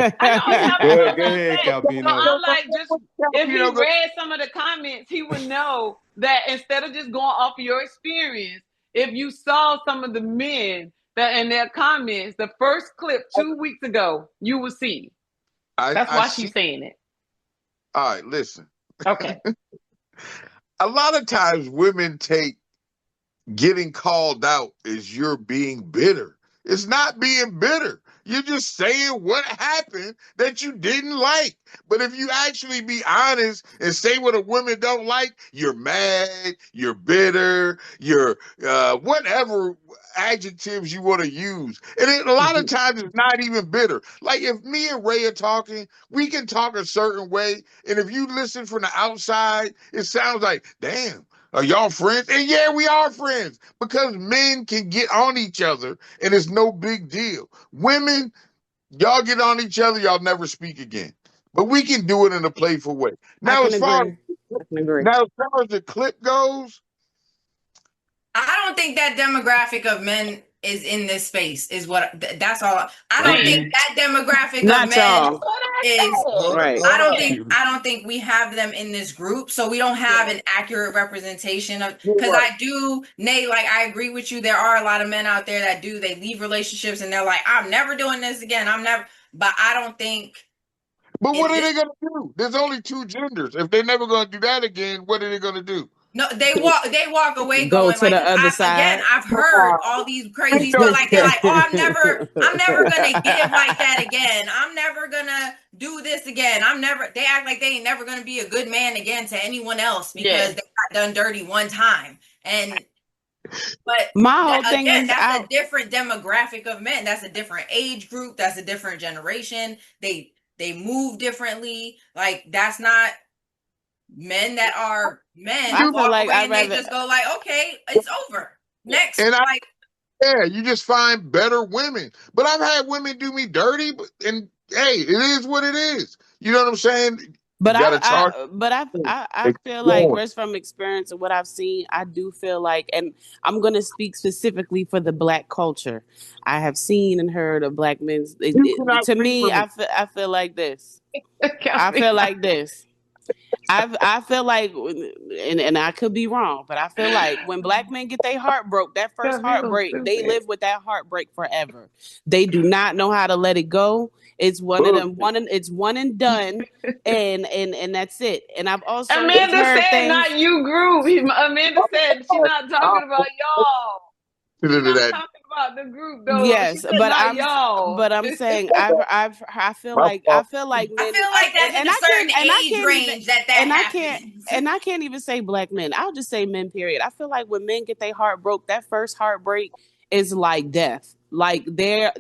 Go ahead, Calvino. So I'm like, just if he read some of the comments, he would know that instead of just going off of your experience, if you saw some of the men that in their comments, the first clip 2 weeks ago, you will see. That's why she's saying it. All right, listen. Okay. A lot of times women take getting called out as you're being bitter. It's not being bitter. You're just saying what happened that you didn't like. But if you actually be honest and say what a woman don't like, you're mad, you're bitter, you're whatever adjectives you want to use. And a lot of times it's not even bitter. Like if me and Ray are talking, we can talk a certain way. And if you listen from the outside, it sounds like, damn, are y'all friends? And yeah, we are friends because men can get on each other and it's no big deal. Women, y'all get on each other, y'all never speak again. But we can do it in a playful way. Now, as far as the clip goes, I don't think that demographic of men is in this space. That's all. I don't think that demographic of men is right. I don't think we have them in this group, so we don't have an accurate representation of. Because I do, Nate, like I agree with you. There are a lot of men out there that they leave relationships and they're like, I'm never doing this again. But I don't think. But what are they gonna do? There's only two genders. If they're never gonna do that again, what are they gonna do? No, they walk away go going to like, the other side. Again, I've heard all these crazy stuff. Like they're like, oh, I'm never gonna give like that again. I'm never gonna do this again. They act like they ain't never gonna be a good man again to anyone else because they got done dirty one time. But my whole thing is that's a different demographic of men. That's a different age group. That's a different generation. They move differently. Like that's not men that are men. I feel like they just go like, okay, it's over. Next, you just find better women. But I've had women do me dirty, and hey, it is what it is. You know what I'm saying? But I feel like, just from experience and what I've seen, I do feel like, and I'm going to speak specifically for the Black culture. I have seen and heard of Black men. To me, I feel like this. I feel like this. I feel like, and I could be wrong, but I feel like when black men get their heart broke, that first heartbreak, they live with that heartbreak forever. They do not know how to let it go. It's one of them. It's one and done, and that's it. And I've also Amanda heard said, things, "Not you, group." Amanda said she's not talking about y'all. She's not talking about the group though. Yes, she said, not y'all. but I'm saying I feel like men. I feel like that's in a certain age range that happens. I can't even say black men. I'll just say men. Period. I feel like when men get their heart broke, that first heartbreak is like death. Like there's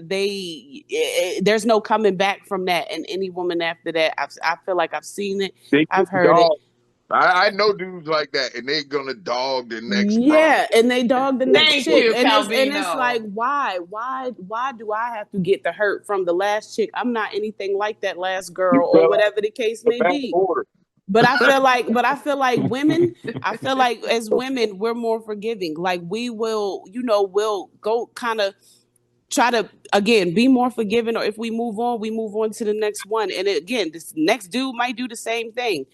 no coming back from that. And any woman after that, I feel like I've seen it. I've heard it. I know dudes like that, and they're gonna dog the next. Yeah, and they dog the next Thank chick, you, and it's like, why do I have to get the hurt from the last chick? I'm not anything like that last girl, or whatever the case may be. But I feel like women. I feel like as women, we're more forgiving. Like we will, we'll go kind of try to again be more forgiving, or if we move on to the next one. And again, this next dude might do the same thing.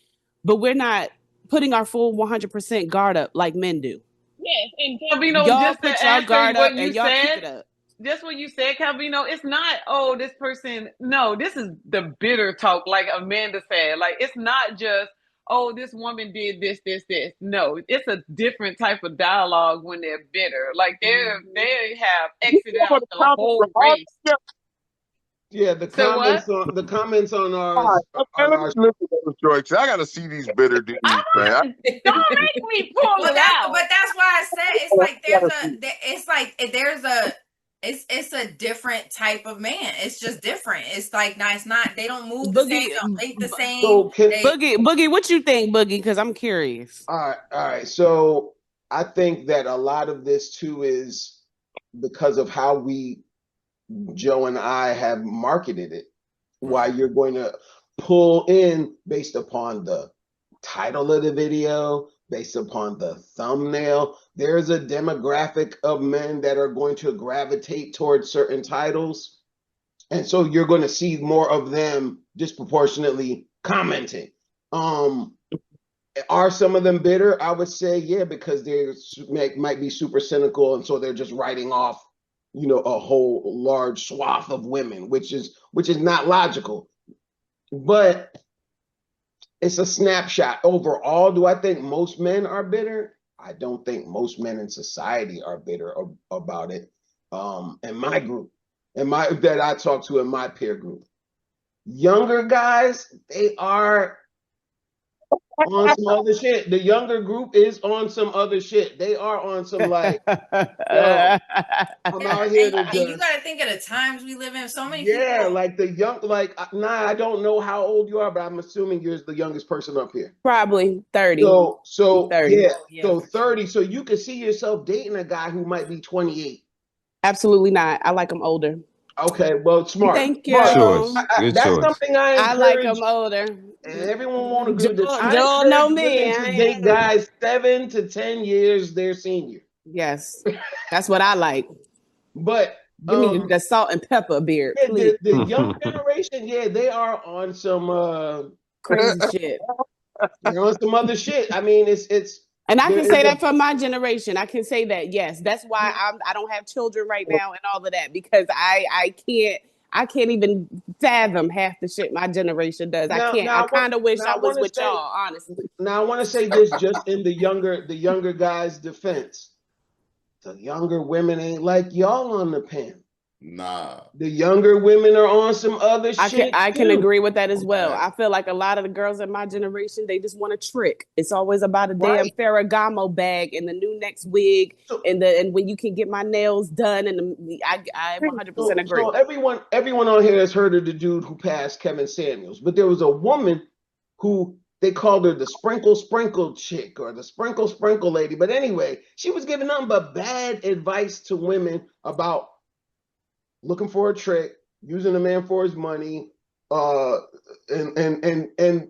But we're not putting our full 100% guard up like men do. Yes, and Calvino, y'all just put to your answer guard what up you and y'all said, keep it up. Just what you said, Calvino, it's not, this person, no, this is the bitter talk, like Amanda said. Like, it's not just, this woman did this. No, it's a different type of dialogue when they're bitter. Like, they have exited out the whole race. Yeah, the comments on ours. I gotta see these bitter dudes. Don't make me pull it out. But that's why I said it's a different type of man. It's just different. It's like it's not. They don't move the same. They don't think the same. So Boogie, what you think, Boogie? Because I'm curious. All right. So I think that a lot of this too is because of how Joe and I have marketed it. Why you're going to pull in based upon the title of the video, based upon the thumbnail. There's a demographic of men that are going to gravitate towards certain titles. And so you're going to see more of them disproportionately commenting. Are some of them bitter? I would say, yeah, because they might be super cynical. And so they're just writing off a whole large swath of women, which is not logical. But it's a snapshot. Overall, do I think most men are bitter? I don't think most men in society are bitter about it. In my group, that I talk to in my peer group, younger guys, they are on some other shit. The younger group is on some other shit. They are on some like, I'm out here and you gotta think of the times we live in. So many people. Like the young, I don't know how old you are, but I'm assuming you're the youngest person up here. Probably 30. So 30. Yeah. So 30. So you can see yourself dating a guy who might be 28. Absolutely not. I like him older. Okay, well, smart. Thank you. That's choice. Something I encourage. I like him older. And everyone won't agree with this. Joel know me. To date guys 7 to 10 years their senior. Yes, that's what I like. But give me the salt and pepper beard, please. The young generation, they are on some crazy shit. They're on some other shit. I mean, it's. And I can say that for my generation. I can say that, yes. That's why I don't have children right now and all of that, because I can't even fathom half the shit my generation does. I can't. I kind of wish I was with y'all, honestly. Now I want to say this just in the younger guys' defense. The younger women ain't like y'all on the pen. Nah. The younger women are on some other shit. I can agree with that as well. I feel like a lot of the girls in my generation, they just want a trick. It's always about a damn Ferragamo bag and the new next wig and when you can get my nails done. And I 100% agree. So everyone on here has heard of the dude who passed, Kevin Samuels, but there was a woman who they called her the sprinkle chick or the sprinkle lady. But anyway, she was giving nothing but bad advice to women about looking for a trick, using a man for his money, and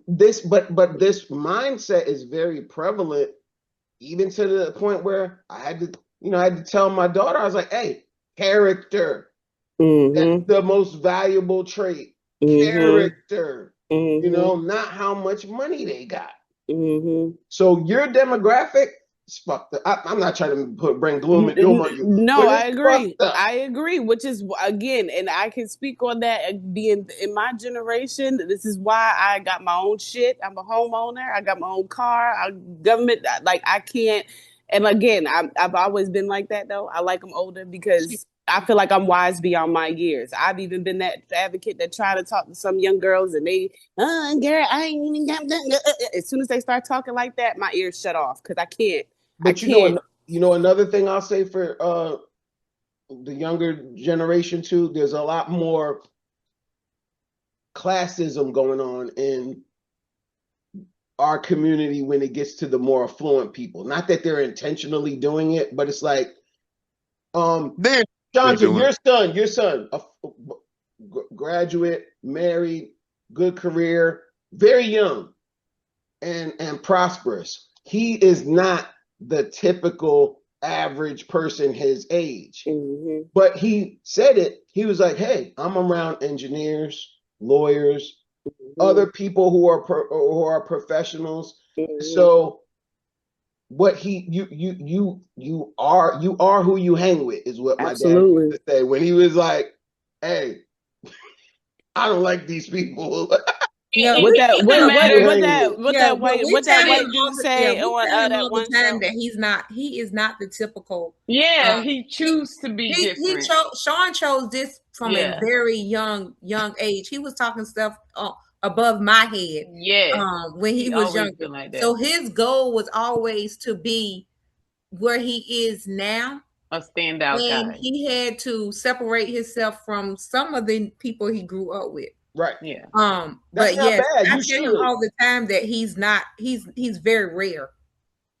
this, but this mindset is very prevalent, even to the point where I had to tell my daughter, I was like, hey, character. That's the most valuable trait. Character. You know, not how much money they got. Mm-hmm. So your demographic is fucked up. I'm not trying to bring gloom and doom on you. No, I agree. I agree, which is, again, and I can speak on that. Being in my generation, this is why I got my own shit. I'm a homeowner. I got my own car. Government, like, I can't. And again, I've always been like that, though. I like them older because I feel like I'm wise beyond my years. I've even been that advocate that try to talk to some young girls and they, girl, I ain't even got that. As soon as they start talking like that, my ears shut off because I can't. But you know, another thing I'll say for the younger generation too, there's a lot more classism going on in our community when it gets to the more affluent people. Not that they're intentionally doing it, but it's like, Johnson, your son, a graduate, married, good career, very young, and prosperous. He is not the typical average person his age. But he said it. He was like, hey, I'm around engineers, lawyers, other people who are professionals. So what you are who you hang with is what my dad used to say when he was like, hey, I don't like these people. Yeah, what that white dude say on that one time that he is not the typical. He choose to be different. Sean chose this from a very young age. He was talking stuff above my head. When he was younger. Like that. So his goal was always to be where he is now. A standout and guy. He had to separate himself from some of the people he grew up with. Right. Yeah. But yes, I tell him all the time that he's very rare.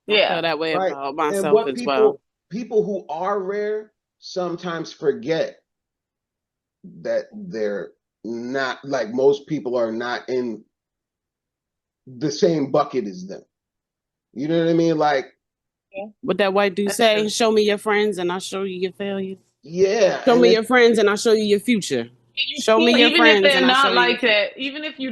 I feel that way about myself as well. People who are rare sometimes forget that they're not, like, most people are not in the same bucket as them. You know what I mean? Like, what that white dude say, show me your friends and I'll show you your failures. Yeah. Show me your friends and I'll show you your future. Show me your friends. Even if they're not like that, even if you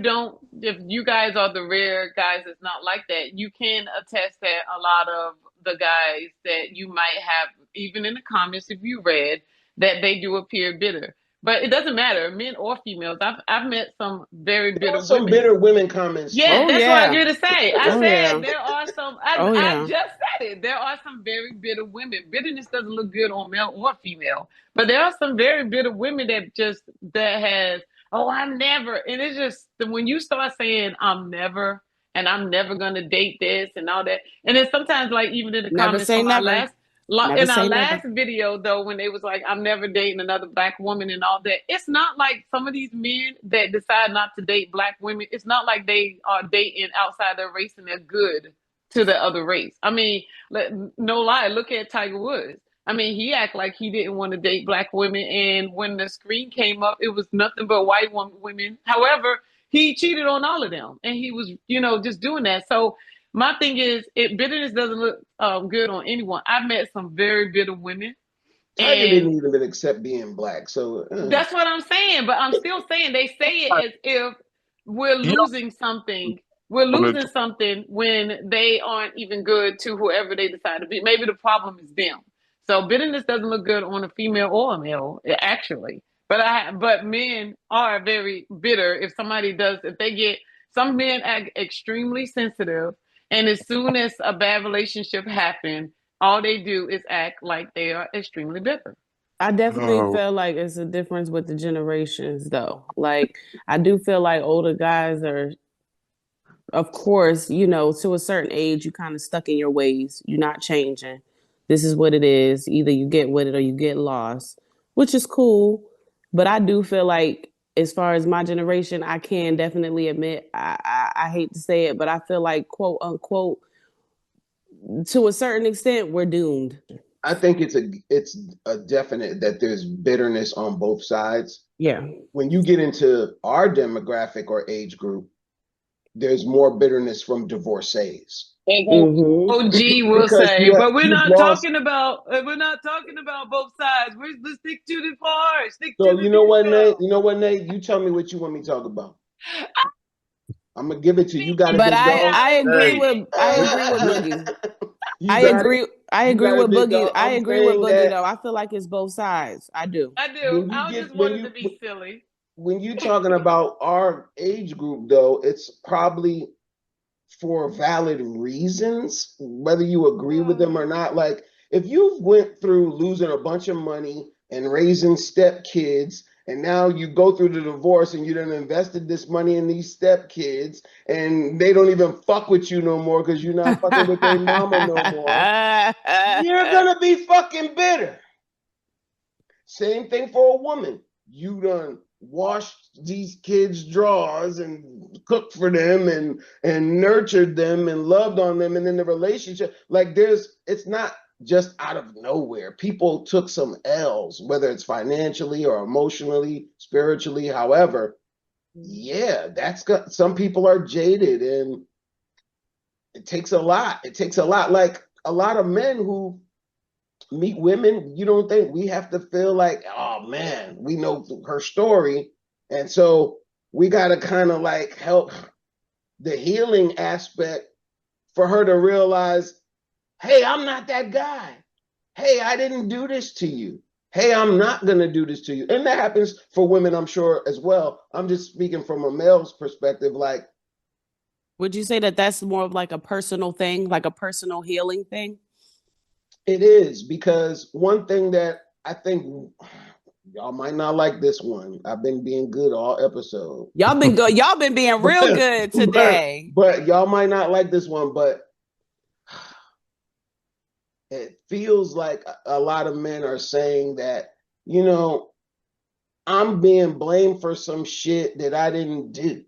guys are the rare guys that's not like that, you can attest that a lot of the guys that you might have, even in the comments, if you read, that they do appear bitter. But it doesn't matter, men or females. I've met some very bitter women. Bitter women comments. Yeah, that's what I'm here to say. I said there are some. I just said it. There are some very bitter women. Bitterness doesn't look good on male or female, but there are some very bitter women that has. Oh, I'm never. And it's just when you start saying I'm never and I'm never gonna date this and all that, and then sometimes like even in the comments from our last video though, when they was like, I'm never dating another black woman and all that, it's not like some of these men that decide not to date black women, it's not like they are dating outside their race and they're good to the other race. I mean, no lie, look at Tiger Woods. I mean, he act like he didn't want to date black women, and when the screen came up, it was nothing but white women. However, he cheated on all of them, and he was, just doing that. So my thing is, bitterness doesn't look good on anyone. I've met some very bitter women. Tiger didn't even accept being black. So that's what I'm saying. But I'm still saying they say it as if we're losing something. We're losing something when they aren't even good to whoever they decide to be. Maybe the problem is them. So bitterness doesn't look good on a female or a male, actually. But men are very bitter. If some men act extremely sensitive. And as soon as a bad relationship happens, all they do is act like they are extremely bitter. I definitely feel like it's a difference with the generations, though. Like, I do feel like older guys are, of course, to a certain age, you kind of stuck in your ways. You're not changing. This is what it is. Either you get with it or you get lost, which is cool. But I do feel like, as far as my generation, I can definitely admit, I hate to say it, but I feel like, quote unquote, to a certain extent, we're doomed. I think it's a definite that there's bitterness on both sides. Yeah. When you get into our demographic or age group, there's more bitterness from divorcees. Mm-hmm. OG will say, but we're not talking about both sides. Let's stick to the part. So you know what, Nate? You tell me what you want me to talk about. I'm gonna give it to you. Got it, But big dog. I agree with Boogie. I agree with Boogie. I agree with Boogie though. I feel like it's both sides. I do. I just wanted to be silly. When you're talking about our age group though, it's probably for valid reasons, whether you agree with them or not. Like if you went through losing a bunch of money and raising stepkids, and now you go through the divorce and you done invested this money in these stepkids and they don't even fuck with you no more because you're not fucking with their mama no more, you're gonna be fucking bitter. Same thing for a woman. You done washed these kids' drawers and cooked for them and nurtured them and loved on them, and then the relationship, like it's not just out of nowhere. People took some L's, whether it's financially or emotionally, spiritually, however. Yeah, some people are jaded, and it takes a lot. It takes a lot. Like a lot of men who meet women, you don't think we have to feel like, oh man, we know her story, and so we got to kind of like help the healing aspect for her to realize, hey, I'm not that guy. Hey, I didn't do this to you. Hey, I'm not going to do this to you. And that happens for women, I'm sure, as well. I'm just speaking from a male's perspective. Like, would you say that that's more of like a personal thing, like a personal healing thing? It is, because one thing that I think y'all might not like this one. I've been being good all episode. Y'all been good. Y'all been being real good today. But y'all might not like this one, but it feels like a lot of men are saying that, you know, I'm being blamed for some shit that I didn't do.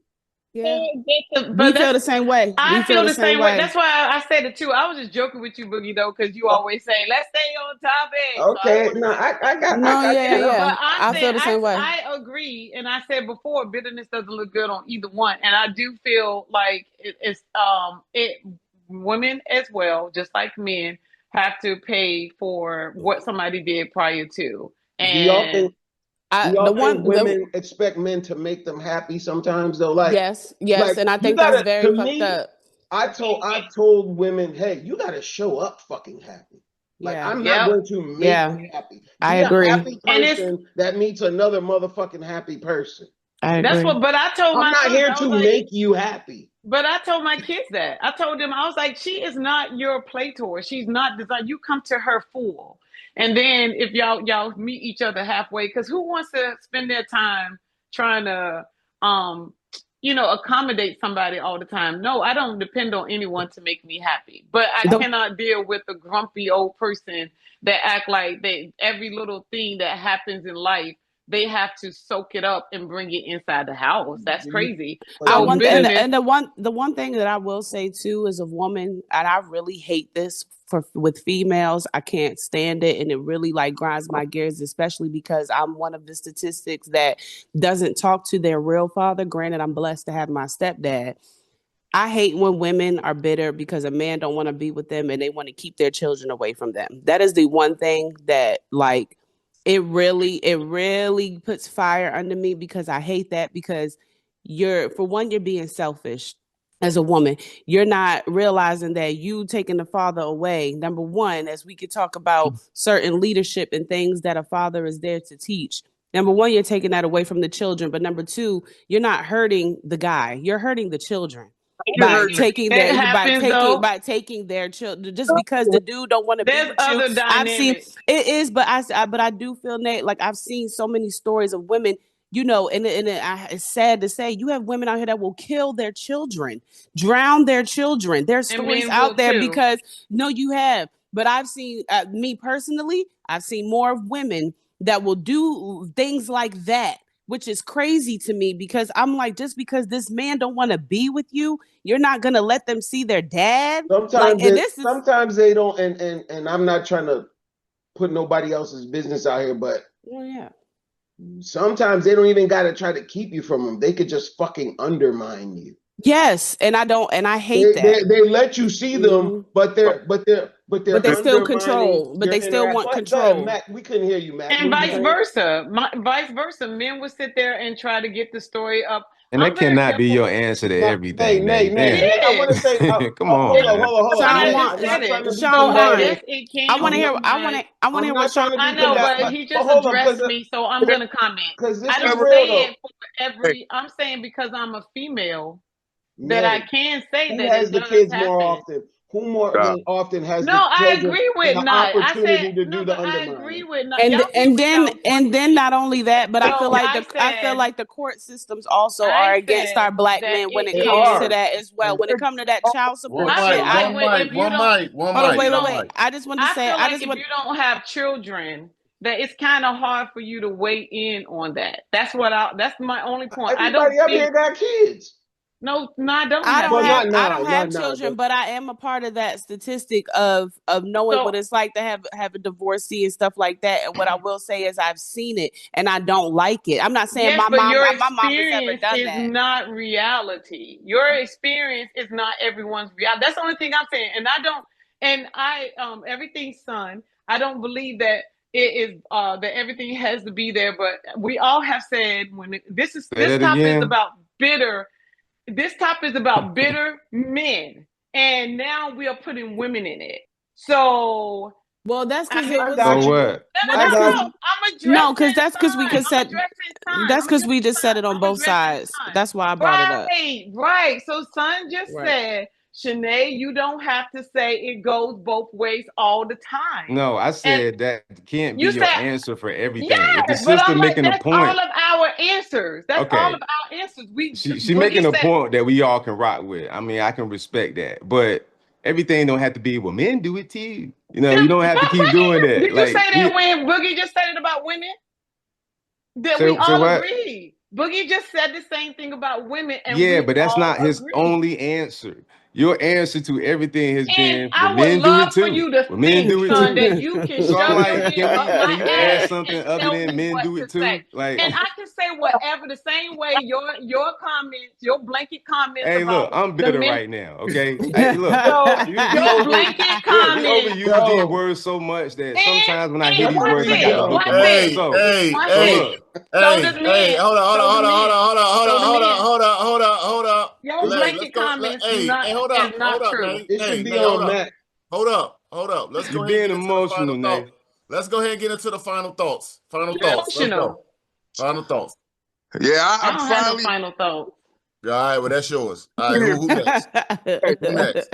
Yeah, we feel the same way. I feel the same way. That's why I said it too. I was just joking with you, Boogie, though, because you always say, "Let's stay on topic." Okay, so I got. But I feel the same way. I agree, and I said before, bitterness doesn't look good on either one, and I do feel like women as well, just like men, have to pay for what somebody did prior to. And do y'all think women expect men to make them happy sometimes though? Like yes, like, and I think that's very fucked up. I told women, hey, you gotta show up fucking happy. Like I'm not going to make you happy. I agree. A happy person that meets another motherfucking happy person. I agree. But I told I'm not here to make you happy. But I told my kids that. I told them, I was like, she is not your play toy. She's not designed. You come to her full. And then if y'all meet each other halfway, because who wants to spend their time trying to, accommodate somebody all the time? No, I don't depend on anyone to make me happy. But I cannot deal with a grumpy old person that act like every little thing that happens in life, they have to soak it up and bring it inside the house. That's crazy. And the one thing that I will say too, as a woman, and I really hate this with females, I can't stand it, and it really like grinds my gears, especially because I'm one of the statistics that doesn't talk to their real father. Granted, I'm blessed to have my stepdad. I hate when women are bitter because a man don't want to be with them and they want to keep their children away from them. That is the one thing that like it really puts fire under me, because I hate that, because you're being selfish. As a woman, you're not realizing that you taking the father away. Number one, as we could talk about certain leadership and things that a father is there to teach. Number one, you're taking that away from the children. But number two, you're not hurting the guy. You're hurting the children by taking their children. Just because the dude don't want to be with you. I've seen it is, but I do feel like I've seen so many stories of women. You know, and it's sad to say, you have women out here that will kill their children, drown their children. There's stories out there too. Because no, you have. But I've seen, me personally, I've seen more of women that will do things like that, which is crazy to me, because I'm like, just because this man don't want to be with you, you're not gonna let them see their dad. Sometimes they don't, and I'm not trying to put nobody else's business out here, but sometimes they don't even got to try to keep you from them. They could just fucking undermine you. Yes, and I hate that. They let you see them, but they still control. But they still want control. Mac, we couldn't hear you, Mac. And vice versa. Men would sit there and try to get the story up And that cannot be your answer to everything. Nay, I want to say, come on. Hold on. Sean, yes, it can. I want to hear. I want to hear what Sean. I know, but he just addressed me, so I'm gonna comment. Because I don't say it for every. I'm saying because I'm a female that I can say that has the kids more often. Who more often has no? I agree with not. I said to do the I agree with not. And then not only that, but I feel like the court systems also are against our black men when it comes to that as well. When it comes to that child support shit. One mic. Wait. I just want to say, if you don't have children, that it's kind of hard for you to weigh in on that. That's my only point. Everybody up here got kids. No, I don't. I don't have children, but I am a part of that statistic of knowing what it's like to have a divorcee and stuff like that. And what I will say is I've seen it and I don't like it. I'm not saying my mom has ever done that. Is not reality. Your experience is not everyone's reality. That's the only thing I'm saying. And I everything's son. I don't believe that it is that everything has to be there. But we all have said this topic is about bitter. This topic is about bitter men, and now we are putting women in it. So, well, that's because it was. So what? No, because that's because we could set. That's because we just said it on both sides. That's why I brought it up. Right. So, son just said, Shanae, you don't have to say it goes both ways all the time. No, I said that can't be your answer for everything. Yes, if the sister making a point, all of our answers. That's all of our answers. She making a point that we all can rock with. I mean, I can respect that, but everything don't have to be. Well, men do it too. You know, you don't have to keep doing that. Did you say that when Boogie just said it about women? That we all agree. Boogie just said the same thing about women. And but that's not his only answer. Your answer to everything has been men do it too. Men do it too. That you can so I'm like, can you add something other than men do it too? Like, and I can say whatever the same way your comments, your blanket comments. Hey, look, I'm bitter right now. Okay, hey, look, your blanket comments. We overuse these words so much that sometimes when I hear these words, I gotta look at myself. Hey, hold up. Your blanket comments hold up. Let's go ahead. Being emotional, Nate. Let's go ahead and get into the final thoughts. Final thoughts. Yeah, I don't have no final thoughts. All right, well that's yours. All right, who next? Who next?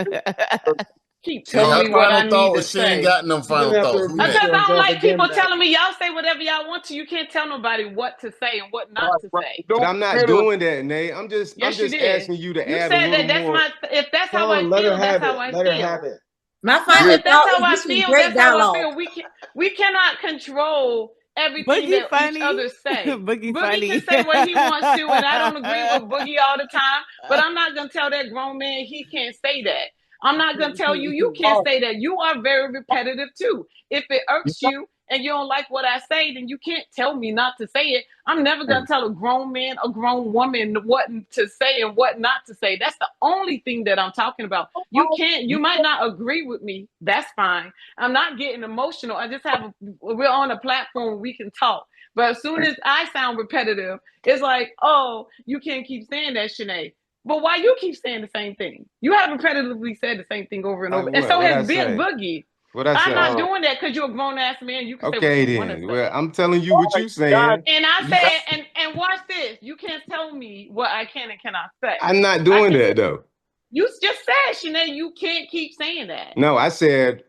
Keep telling me what I need to say. She ain't got no final thoughts. Because I don't like people telling me y'all say whatever y'all want to. You can't tell nobody what to say and what not to say. But I'm not doing that, Nate. I'm just asking you to add a little more. If that's how I feel, that's how I feel. Let her have it. My final thought that's how I feel. That's how I feel. We cannot control everything that each other say. Boogie can say what he wants to, and I don't agree with Boogie all the time. But I'm not gonna tell that grown man he can't say that. I'm not gonna tell you can't say that. You are very repetitive too. If it irks you and you don't like what I say, then you can't tell me not to say it. I'm never gonna tell a grown man, a grown woman what to say and what not to say. That's the only thing that I'm talking about. You might not agree with me. That's fine. I'm not getting emotional. I just we're on a platform where we can talk. But as soon as I sound repetitive, it's like, oh, you can't keep saying that, Shanae. But why you keep saying the same thing? You have repetitively said the same thing over and over. And so has Big Boogie. I'm not doing that because you're a grown-ass man. You can say what you want to say. Well, I'm telling you what you're saying. And I said, and watch this. You can't tell me what I can and cannot say. I'm not doing that, though. You just said, Shanae, you can't keep saying that. No, I said...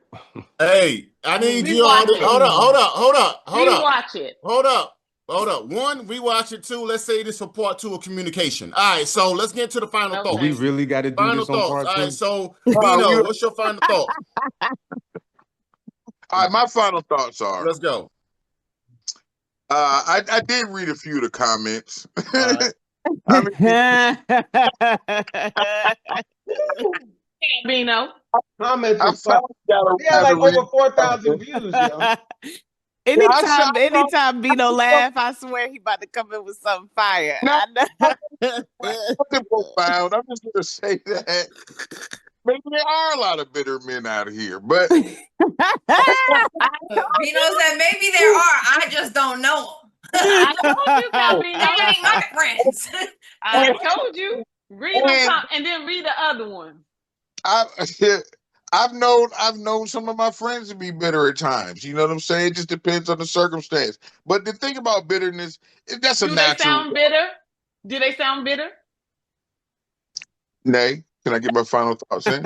Hey, I need you all to... Hold up. Rewatch it. Hold up. One, rewatch it. Two, let's say this for part 2 of communication. All right, so let's get to the final thoughts. We really got to do this on part 2. All right, so Bino, what's your final thought? All right, my final thoughts are. Let's go. I did read a few of the comments. Bino. Comments. He had like over 4,000 views, yo. Anytime Bino laugh, I swear he about to come in with something fire. Nothing profound. I'm just gonna say that maybe there are a lot of bitter men out here, but Bino said maybe there are. I just don't know them. I told you, Bino. They ain't my friends. I told you. Read them and then read the other one. I've known some of my friends to be bitter at times. You know what I'm saying? It just depends on the circumstance. But the thing about bitterness, that's a natural. Do they sound bitter? Do they sound bitter? Nay, can I get my final thoughts in?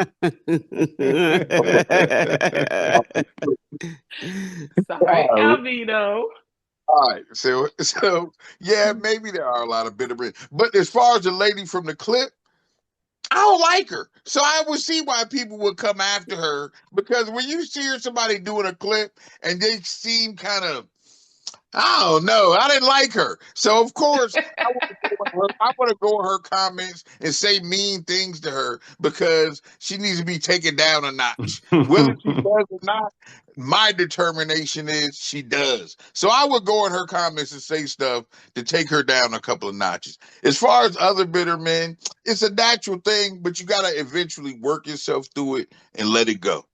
Sorry, Calvino. All right, so yeah, maybe there are a lot of bitter men. But as far as the lady from the clip, I don't like her. So I would see why people would come after her, because when you hear somebody doing a clip and they seem kind of, I don't know, I didn't like her. So of course I want to go in her comments and say mean things to her because she needs to be taken down a notch. Whether she does or not, my determination is she does. So I would go in her comments and say stuff to take her down a couple of notches. As far as other bitter men, it's a natural thing, but you got to eventually work yourself through it and let it go,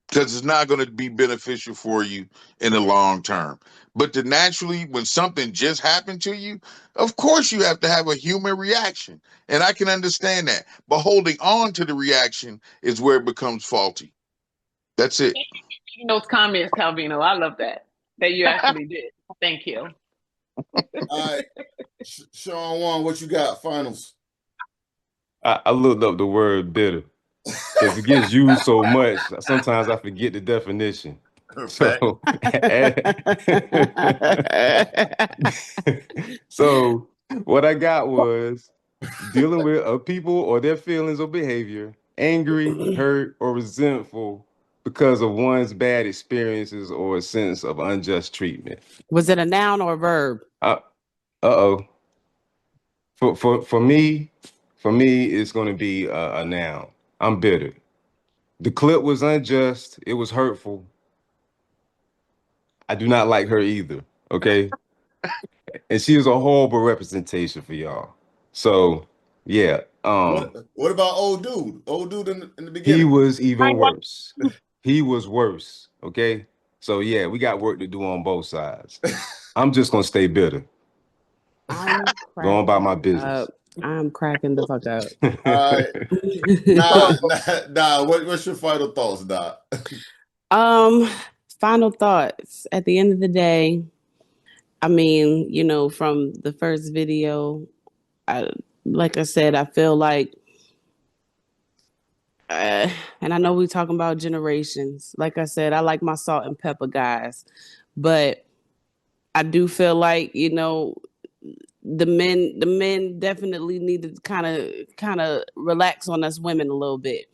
because it's not going to be beneficial for you in the long term. But naturally, when something just happened to you, of course you have to have a human reaction. And I can understand that. But holding on to the reaction is where it becomes faulty. That's it. Those comments, Calvino. I love that you actually did. Thank you. All right. Sean Juan, what you got? Finals. I looked up the word bitter because it gets used so much. Sometimes I forget the definition. So, so what I got was dealing with people or their feelings or behavior, angry, hurt, or resentful because of one's bad experiences or a sense of unjust treatment. Was it a noun or a verb? For me, it's going to be a noun. I'm bitter. The clip was unjust. It was hurtful. I do not like her either. Okay. And she is a horrible representation for y'all. So yeah. What about old dude? Old dude in the beginning. He was even worse. He was worse. Okay. So yeah, we got work to do on both sides. I'm just gonna stay bitter. Going about my business. I'm cracking the fuck up. Nah. What's your final thoughts, Doc? Final thoughts. At the end of the day, I mean, you know, from the first video, like I said, I feel like, and I know we're talking about generations. Like I said, I like my salt and pepper guys, but I do feel like, you know, the men definitely need to kind of relax on us women a little bit.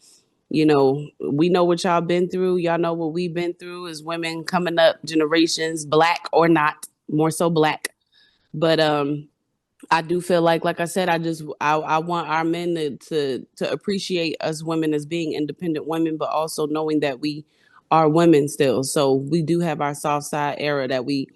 You know, we know what y'all been through. Y'all know what we've been through as women coming up, generations, black or not, more so black. But I do feel like I said, I want our men to appreciate us women as being independent women, but also knowing that we are women still. So we do have our soft side era that we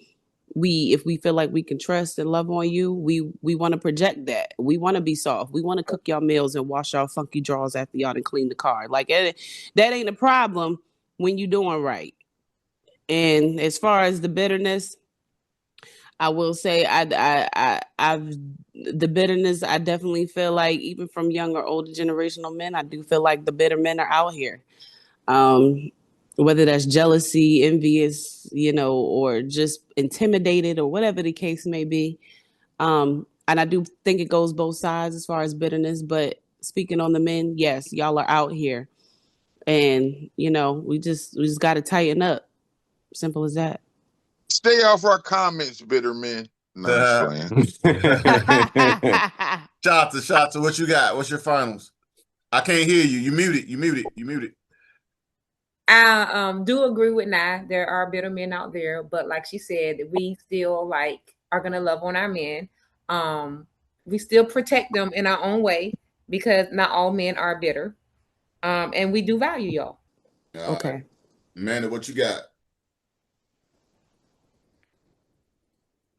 if we feel like we can trust and love on you, we want to project that. We want to be soft. We want to cook y'all meals and wash y'all funky drawers after y'all and clean the car. Like that ain't a problem when you doing right. And as far as the bitterness, I will say I've the bitterness, I definitely feel like even from young or older generational men, I do feel like the bitter men are out here. Whether that's jealousy, envious, you know, or just intimidated or whatever the case may be. And I do think it goes both sides as far as bitterness, but speaking on the men, yes, y'all are out here. And, you know, we just got to tighten up. Simple as that. Stay off our comments, bitter men. No, I'm just playing. Shata, what you got? What's your finals? I can't hear you. You muted. I do agree with Nye. There are bitter men out there, but like she said, we still are gonna love on our men. We still protect them in our own way because not all men are bitter. And we do value y'all. Okay. Amanda, what you got?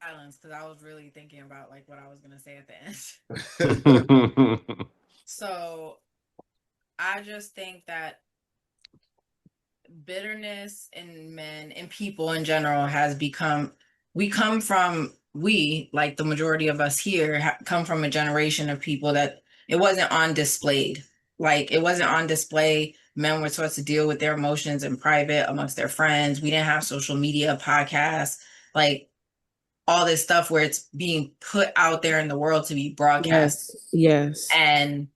Silence, because I was really thinking about what I was gonna say at the end. So I just think that bitterness in men and people in general has become, we come from we, like the majority of us here, come from a generation of people that it wasn't on display. Like, it wasn't on display. Men were supposed to deal with their emotions in private amongst their friends. We didn't have social media, podcasts, like all this stuff where it's being put out there in the world to be broadcast. Yes. And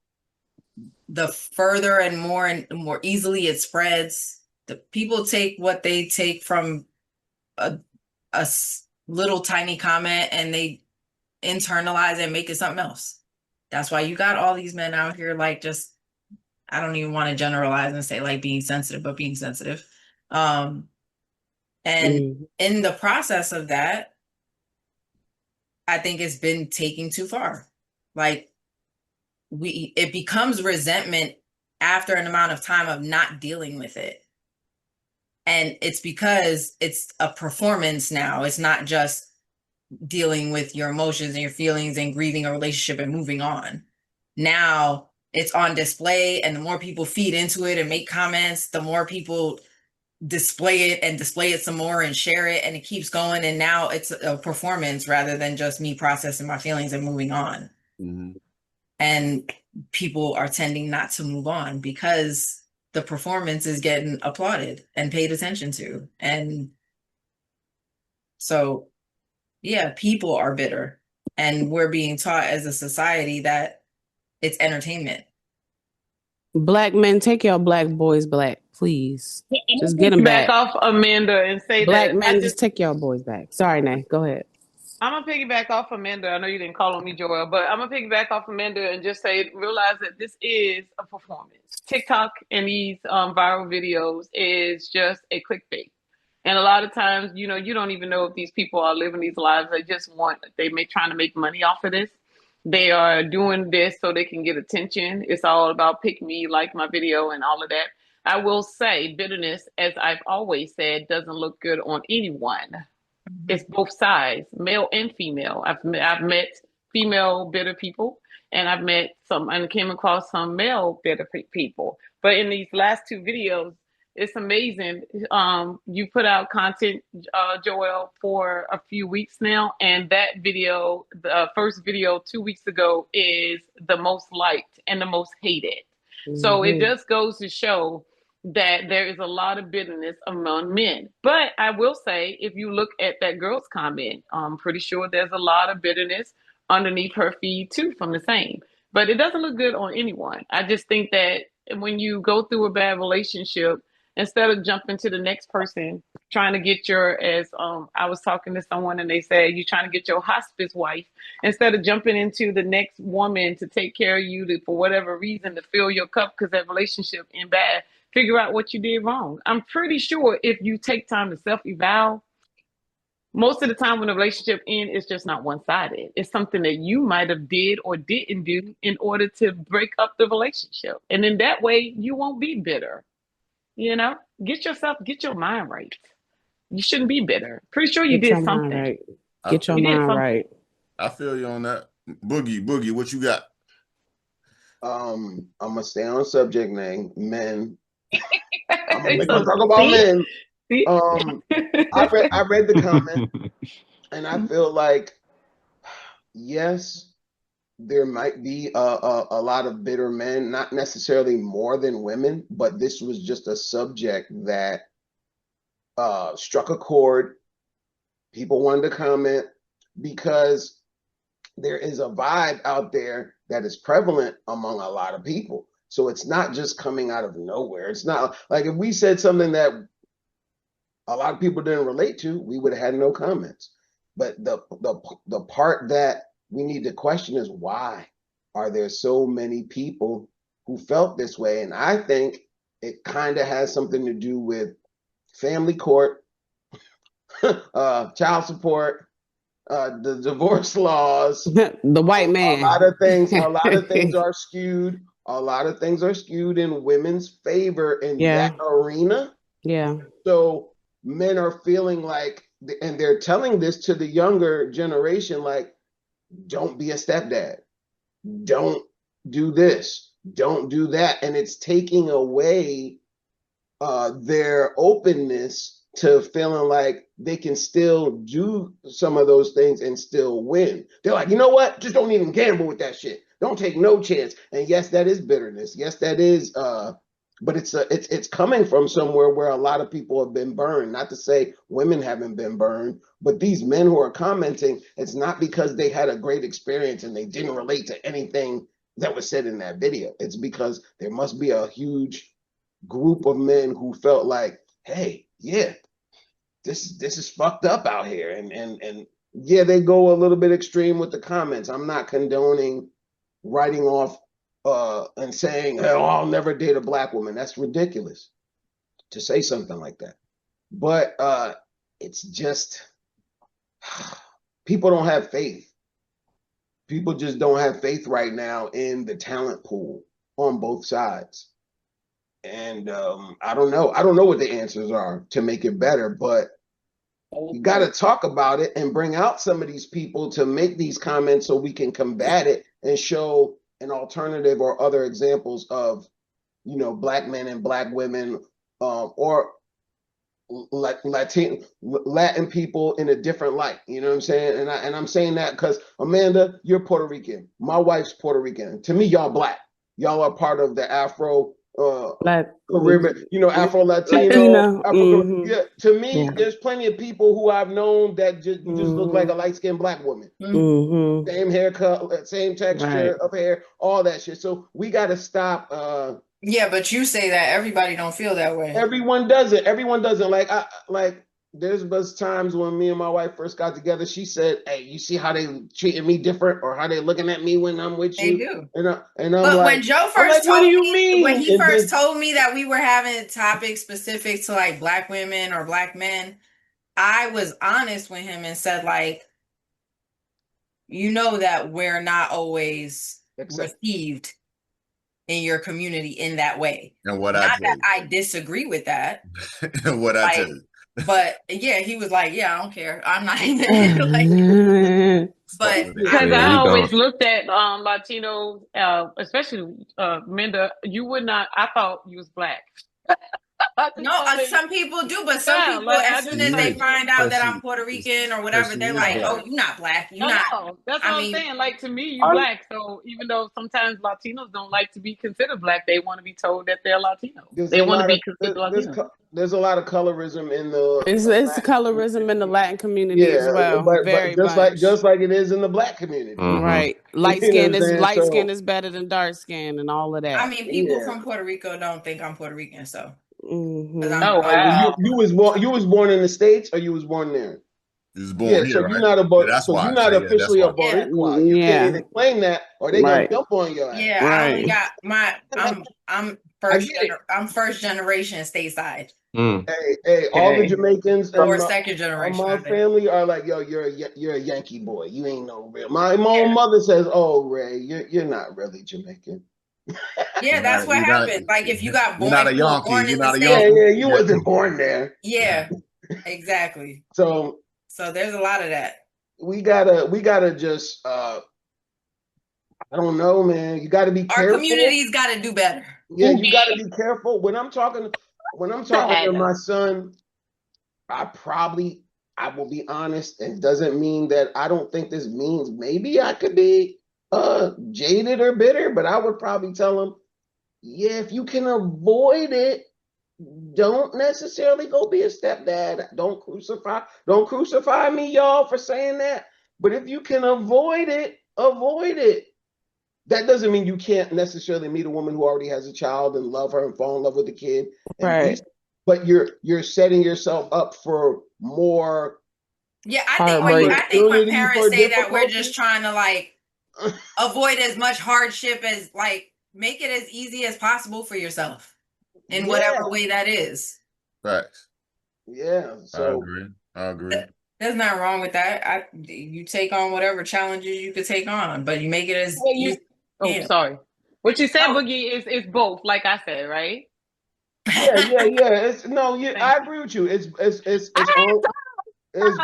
the further and more easily it spreads, the people take what they take from a little tiny comment and they internalize it and make it something else. That's why you got all these men out here, like, just, I don't even want to generalize and say like being sensitive, but being sensitive. And in the process of that, I think it's been taking too far. Like, it becomes resentment after an amount of time of not dealing with it. And it's because it's a performance now. It's not just dealing with your emotions and your feelings and grieving a relationship and moving on. Now it's on display, and the more people feed into it and make comments, the more people display it some more and share it, and it keeps going. And now it's a performance rather than just me processing my feelings and moving on. Mm-hmm. And people are tending not to move on because the performance is getting applauded and paid attention to. And so, yeah, people are bitter, and we're being taught as a society that it's entertainment. Black men, take your black boys back, please. Just get them back. Off Amanda and say black that men, just take your boys back. Sorry, Nay, go ahead. I'm gonna piggyback off Amanda. I know you didn't call on me, Joel, but I'm gonna piggyback off Amanda and just say, realize that this is a performance. TikTok and these viral videos is just a clickbait. And a lot of times, you don't even know if these people are living these lives. Trying to make money off of this. They are doing this so they can get attention. It's all about pick me, like my video, and all of that. I will say bitterness, as I've always said, doesn't look good on anyone. It's both sides, male and female. I've met female bitter people, and I've met and came across some male bitter people. But in these last two videos, it's amazing. You put out content, Joel, for a few weeks now, and that video, the first video 2 weeks ago, is the most liked and the most hated. Mm-hmm. So it just goes to show that there is a lot of bitterness among men. But I will say, if you look at that girl's comment, I'm pretty sure there's a lot of bitterness underneath her feed too from the same. But it doesn't look good on anyone. I just think that when you go through a bad relationship, instead of jumping to the next person, trying to get I was talking to someone and they said, you're trying to get your hospice wife, instead of jumping into the next woman to take care of you for whatever reason, to fill your cup because that relationship ain't bad. Figure out what you did wrong. I'm pretty sure if you take time to self-eval, most of the time when a relationship ends, it's just not one-sided. It's something that you might have did or didn't do in order to break up the relationship. And in that way, you won't be bitter. Get your mind right. You shouldn't be bitter. Pretty sure you did something. Right. Get your mind right. I feel you on that. Boogie, what you got? I'm gonna stay on subject name, men. I'm gonna talk about men. I read the comment, and I feel like, yes, there might be a lot of bitter men, not necessarily more than women, but this was just a subject that struck a chord. People wanted to comment because there is a vibe out there that is prevalent among a lot of people. So it's not just coming out of nowhere. It's not like if we said something that a lot of people didn't relate to, we would have had no comments. But the part that we need to question is, why are there so many people who felt this way? And I think it kind of has something to do with family court, child support, the divorce laws, the white man. A lot of things are skewed. A lot of things are skewed in women's favor in that arena. Yeah. So men are feeling like, and they're telling this to the younger generation, like, don't be a stepdad. Don't do this. Don't do that. And it's taking away their openness to feeling like they can still do some of those things and still win. They're like, you know what? Just don't even gamble with that shit. Don't take no chance. And yes, that is bitterness. Yes, that is but it's coming from somewhere where a lot of people have been burned. Not to say women haven't been burned, but these men who are commenting, it's not because they had a great experience and they didn't relate to anything that was said in that video. It's because there must be a huge group of men who felt like, hey, yeah, this is fucked up out here. And yeah, they go a little bit extreme with the comments. I'm not condoning writing off and saying, oh, I'll never date a black woman. That's ridiculous to say something like that. But it's just, people don't have faith. People just don't have faith right now in the talent pool on both sides. And I don't know. I don't know what the answers are to make it better, but you got to talk about it and bring out some of these people to make these comments so we can combat it and show an alternative or other examples of, you know, black men and black women or Latin people in a different light. You know what I'm saying? And I'm saying that because, Amanda, you're Puerto Rican. My wife's Puerto Rican. To me, y'all black. Y'all are part of the Afro Caribbean, you know, Afro Latino. Yeah, to me, there's plenty of people who I've known that just look like a light-skinned black woman. Same haircut, same texture of hair, all that shit. So we got to stop. Yeah, but you say that everybody don't feel that way. Everyone doesn't. Everyone doesn't. Like there's times when me and my wife first got together, she said, hey, you see how they treating me different or how they looking at me when I'm with you? They do. And I'm but like, when Joe first what do you mean? When he first told me that we were having topics specific to like black women or black men, I was honest with him and said, like, you know that we're not always received in your community in that way. And what not that I disagree with that. And what I tell you. But yeah, he was like, yeah, I don't care. I'm not even like, but because I always looked at Latinos, especially Minda, you would not, I thought you was black. No, some people do, but some people, like, as soon as they find out that I'm Puerto Rican or whatever, they're like, "Oh, you're not black. You're not." No, that's what I'm saying. Like, to me, you black. So even though sometimes Latinos don't like to be considered black, they want to be told that they're Latino. They want to be considered Latino. There's a lot of colorism in the. It's colorism in the Latin community as well. But very just like it is in the black community. Right. Light skin is better than dark skin and all of that. I mean, people from Puerto Rico don't think I'm Puerto Rican, so. Oh wow! You was born in the States, or you was born there? You was born here, so right? you're not you're not officially a Boricua. You can't even claim that, or they gonna jump on your ass. Yeah, I only got I'm first generation stateside. Hey, all the Jamaicans or second generation. My family are like, yo, you're a Yankee boy. You ain't no real. My own mother says, oh, Ray, you're not really Jamaican. Yeah, that's what happened. Like if you got born, you're not a Yankee. You're not a Yankee. Yeah, you wasn't born there. Yeah, exactly. So there's a lot of that. We gotta just I don't know, man. You gotta be careful. Our community's gotta do better. Yeah, you gotta be careful. When I'm talking to my son, I will be honest, and doesn't mean that I don't think this means maybe I could be jaded or bitter, but I would probably tell him, yeah, if you can avoid it, don't necessarily go be a stepdad. Don't crucify me, y'all, for saying that. But if you can avoid it, avoid it. That doesn't mean you can't necessarily meet a woman who already has a child and love her and fall in love with the kid. Right. But you're setting yourself up for more. Yeah, I think when parents say that, we're just trying to like avoid as much hardship as like make it as easy as possible for yourself in whatever way that is. Facts. Yeah. So I agree. There's nothing wrong with that. You take on whatever challenges you could take on, but you make it as sorry. What you said, Boogie, is both, like I said, right? Yeah. I agree with you. It's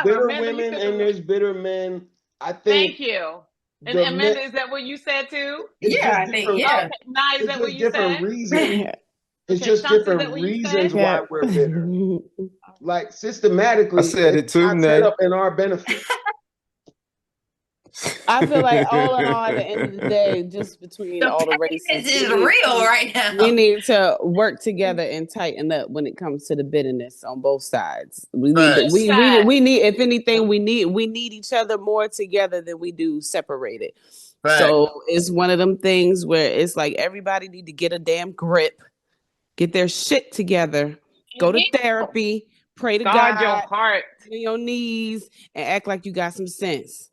bitter women and there's bitter men. I think. Thank you. And Amanda, is that what you said too? Yeah, I think. Yeah. Nah, is that what you said? Reason. It's just different reasons why we're bitter. Like systematically, I said it too, not set up in our benefit. I feel like all in all, at the end of the day, just between all the races, is real right now. We need to work together and tighten up when it comes to the bitterness on both sides. We need, if anything, we need each other more together than we do separated. Right. So it's one of them things where it's like everybody need to get a damn grip, get their shit together, go to therapy, pray to God, your heart, on your knees, and act like you got some sense.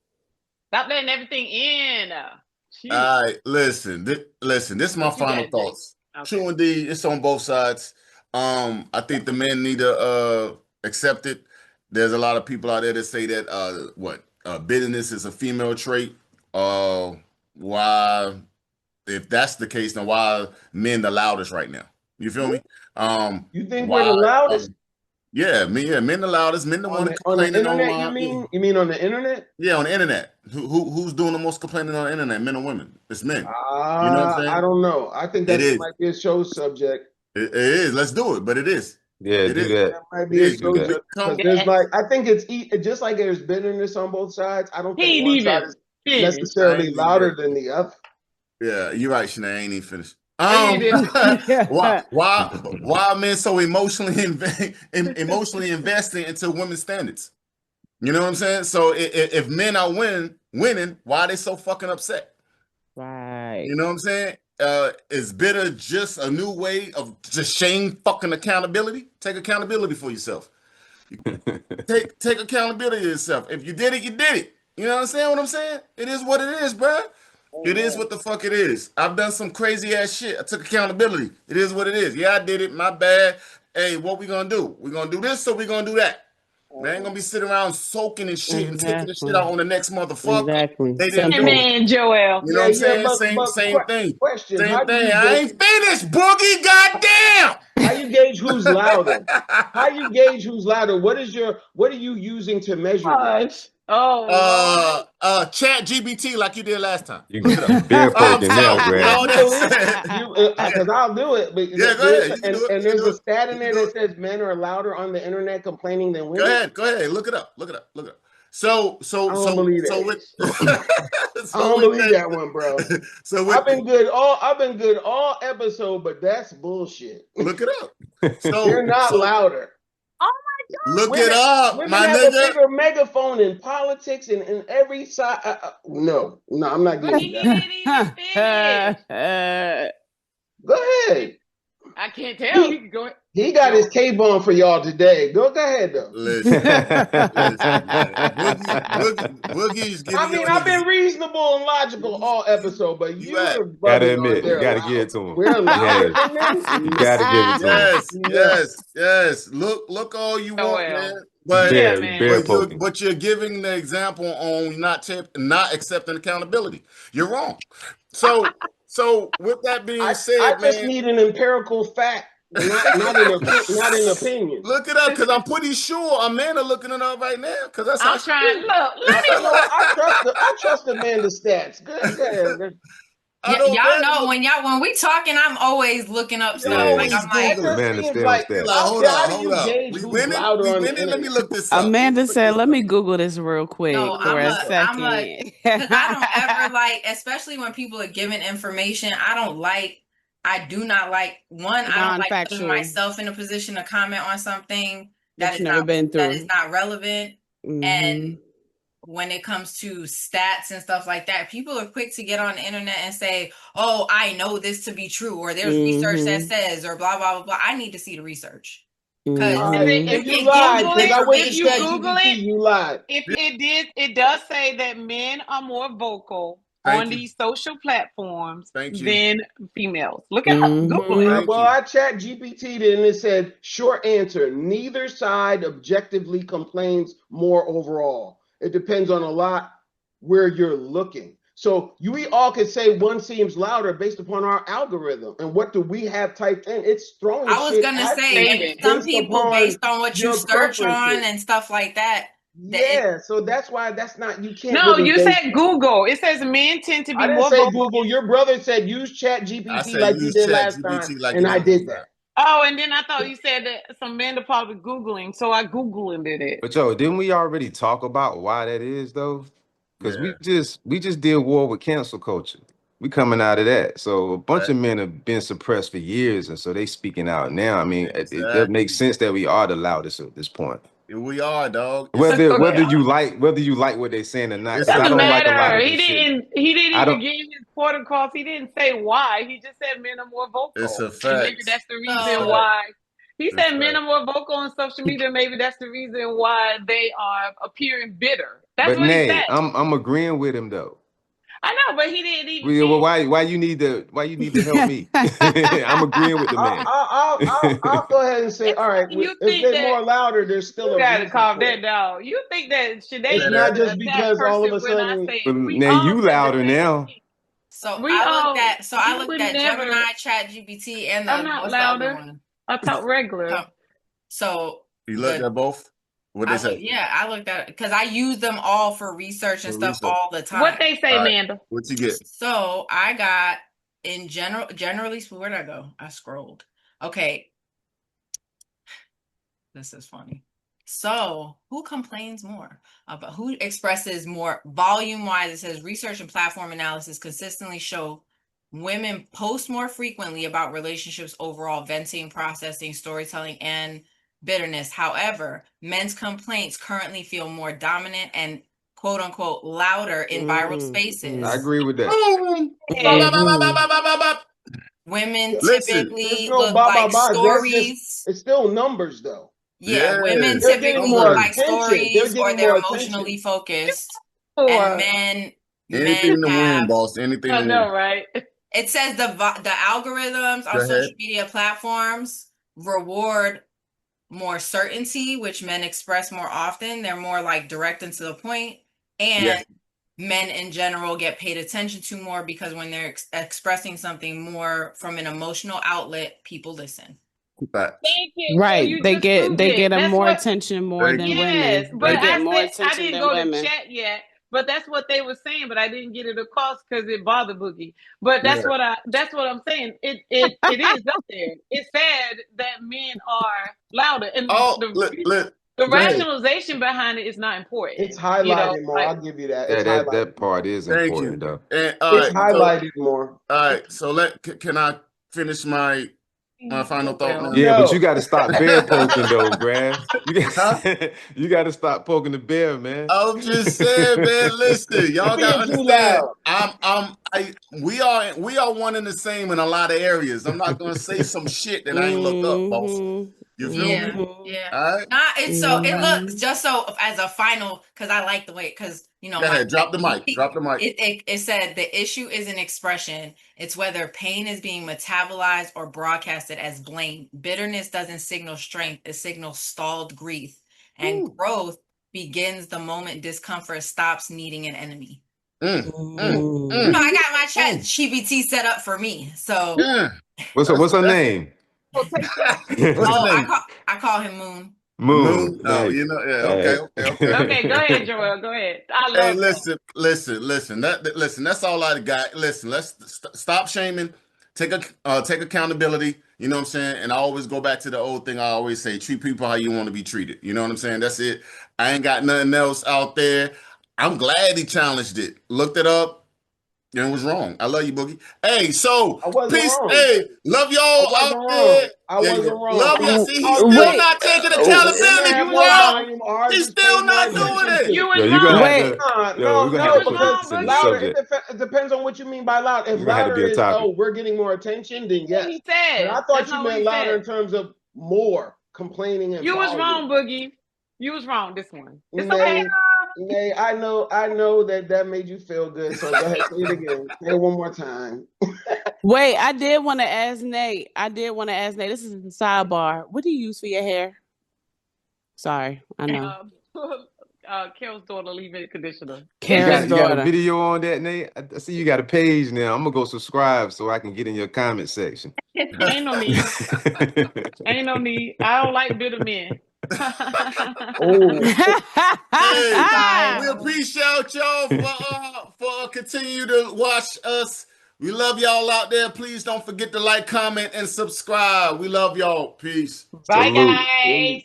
Stop letting everything in. All right, listen. This is my final thoughts. Okay. True indeed, it's on both sides. I think the men need to accept it. There's a lot of people out there that say that bitterness is a female trait. Why, if that's the case, then why are men the loudest right now? You feel me? You think we're the loudest? Men the loudest, men the one complaining on the internet. You mean on the internet? Yeah, on the internet. Who's doing the most complaining on the internet? Men or women? It's men. You know what I'm saying? I don't know. I think that might be a show subject. It is. Let's do it, but it is. Yeah, do that. That might be a show subject. There's I think it's just like there's bitterness on both sides. I don't think one side is necessarily louder than the other. Yeah, you're right, Shanae. I ain't even finished. Why are men so emotionally investing into women's standards? You know what I'm saying? So if men are winning, why are they so fucking upset? Right. You know what I'm saying? Is bitter just a new way of just shame fucking accountability? Take accountability for yourself. Take accountability of yourself. If you did it, you did it. You know what I'm saying? It is what it is, bro. It is what the fuck it is. I've done some crazy ass shit. I took accountability. It is what it is. Yeah, I did it. My bad. Hey, what we gonna do? We gonna do this or we gonna do that? They ain't gonna be sitting around soaking and shit and taking the shit out on the next motherfucker. Exactly. They didn't do it. Joel. You know what I'm saying? Same thing. Question. Same thing. I ain't finished, Boogie. Goddamn. How you gauge who's louder? What are you using to measure that? Chat GBT like you did last time. You get a beer poking now, Greg. Because I'll do it. But yeah, go ahead. And there's a stat in there that says men are louder on the internet complaining than women. Go ahead. Look it up. So I don't believe that one, bro. I've been good all episode, but that's bullshit. Look it up. They're not louder. Look it up, women my have nigga. A bigger megaphone in politics and in every side. No, I'm not getting that. Go ahead. I can't tell. He got his K-bone for y'all today. Go ahead though. Listen, Boogie's giving. I mean, I've been reasonable and logical all episode, but you gotta admit, you gotta give it to him. We're louder than them. You gotta give it to him. Yes. Look all you want, man. But you're giving the example on not accepting accountability. You're wrong. So with that being said, I just need an empirical fact. Not an opinion. Look it up, because I'm pretty sure Amanda looking it up right now. Because that's I'm trying. Look, let me look. I trust Amanda's stats. Good. Y'all know when we talking, I'm always looking up stuff. Hold on. We winning. Let me look this up. Amanda said, "Let me Google this real quick for a second." I don't ever especially when people are giving information. I do not like one. I don't like putting myself in a position to comment on something that is not relevant. Mm-hmm. And when it comes to stats and stuff like that, people are quick to get on the internet and say, "Oh, I know this to be true," or "There's research that says," or blah blah blah blah. I need to see the research. Because if you lied, you lied. If it does say that men are more vocal on these social platforms than females. Look it up. Google it. Well, I chat GPT'd and it said, short answer, neither side objectively complains more overall. It depends on a lot where you're looking. So we all could say one seems louder based upon our algorithm. And what do we have typed in? It's throwing I was going to say, some people, based on what you search on and stuff like that. Yeah, so that's why you can't. No, you said Google. It says men tend to be more. I didn't say Google. Your brother said use Chat GPT like you did last time, and I did that. Oh, and then I thought you said that some men are probably Googling, so I Googled it. But yo, didn't we already talk about why that is though? Because Yeah. we just did war with cancel culture. We coming out of that. So a bunch of men have been suppressed for years, and so they speaking out now. I mean, it makes sense that we are the loudest at this point. We are, dog. Whether you like what they're saying or not. It doesn't I don't matter. like a lot of He this didn't shit. even get his point across. He didn't say why. He just said men are more vocal. It's a And fact. maybe that's the reason why. He said men are more vocal on social media. Maybe that's the reason why they are appearing bitter. That's what he said. I'm agreeing with him though. I know, but he didn't even. Well, why you need to help me? I'm agreeing with the man. I'll go ahead and say, all right. If they're more louder, there's still you gotta calm that down. You think that should they? It's not just because all of a sudden. Now you louder now. So I looked at Gemini, ChatGPT, and I'm not louder. One. I talk regular. So you looked at both. What they say? Yeah, I looked at it because I use them all for research and stuff all the time. What they say, Amanda? What you get? So I got generally. Where'd I go? I scrolled. Okay, this is funny. So who complains more about who expresses more volume-wise? It says research and platform analysis consistently show women post more frequently about relationships overall, venting, processing, storytelling, and bitterness. However, men's complaints currently feel more dominant and quote unquote louder in viral spaces. I agree with that. Women typically look like stories. It's still numbers though. Yeah, women typically look like stories or they're emotionally focused. And men anything in the room, boss. Anything. I know, right? It says the algorithms on social media platforms reward more certainty, which men express more often. They're more like direct and to the point. And men in general get paid attention to more because when they're expressing something more from an emotional outlet, people listen. Thank you. Right. So they get more attention more than women. But they get more attention I didn't than go women. to chat yet. But that's what they were saying, but I didn't get it across because it bothered Boogie. But that's what I'm saying. It is up there. It's sad that men are louder, and the rationalization behind it is not important. It's highlighted more. I'll give you that. Yeah, that part is important though. And, it's highlighted more. All right, so can I finish my final thought now? Yeah, but you got to stop bear poking though, Graham. You got to stop poking the bear, man. I'm just saying, man. Listen, y'all got to understand. We are one and the same in a lot of areas. I'm not gonna say some shit that I ain't looked up, boss. You feel me? Yeah. All right. It looks just so as a final because I like the way because Go ahead, drop the mic. It said the issue isn't expression; it's whether pain is being metabolized or broadcasted as blame. Bitterness doesn't signal strength; it signals stalled grief, and growth begins the moment discomfort stops needing an enemy. I got my ChatGPT set up for me. So what's her name? I call him Moon. Moon. No, okay. Okay, go ahead, Joel. Go ahead. Listen. That's all I got. Listen, let's stop shaming. Take accountability. You know what I'm saying? And I always go back to the old thing I always say: treat people how you want to be treated. You know what I'm saying? That's it. I ain't got nothing else out there. I'm glad he challenged it. Looked it up. And it was wrong. I love you, Boogie. Hey, so peace. Wrong. Hey, love y'all out there. I wasn't wrong. Love you. See, he's still not taking accountability. He's still not doing it. You was wrong. Louder. It depends on what you mean by loud. If louder is we're getting more attention, then yes. He said. But I thought you meant louder in terms of more complaining and you was wrong, Boogie. You was wrong this one. It's okay. Nay, I know that made you feel good. So go ahead, say it again. Say it one more time. Wait, I did want to ask Nate. This is a sidebar. What do you use for your hair? Sorry, I know. Carol's daughter leave-in conditioner. You got a video on that, Nate? I see you got a page now. I'm gonna go subscribe so I can get in your comment section. Ain't no need. Ain't no need. I don't like bitter men. Hey, we appreciate y'all for continue to watch us We love y'all out there. Please don't forget to like, comment, and subscribe. We love y'all. Peace. Bye, Salute. guys.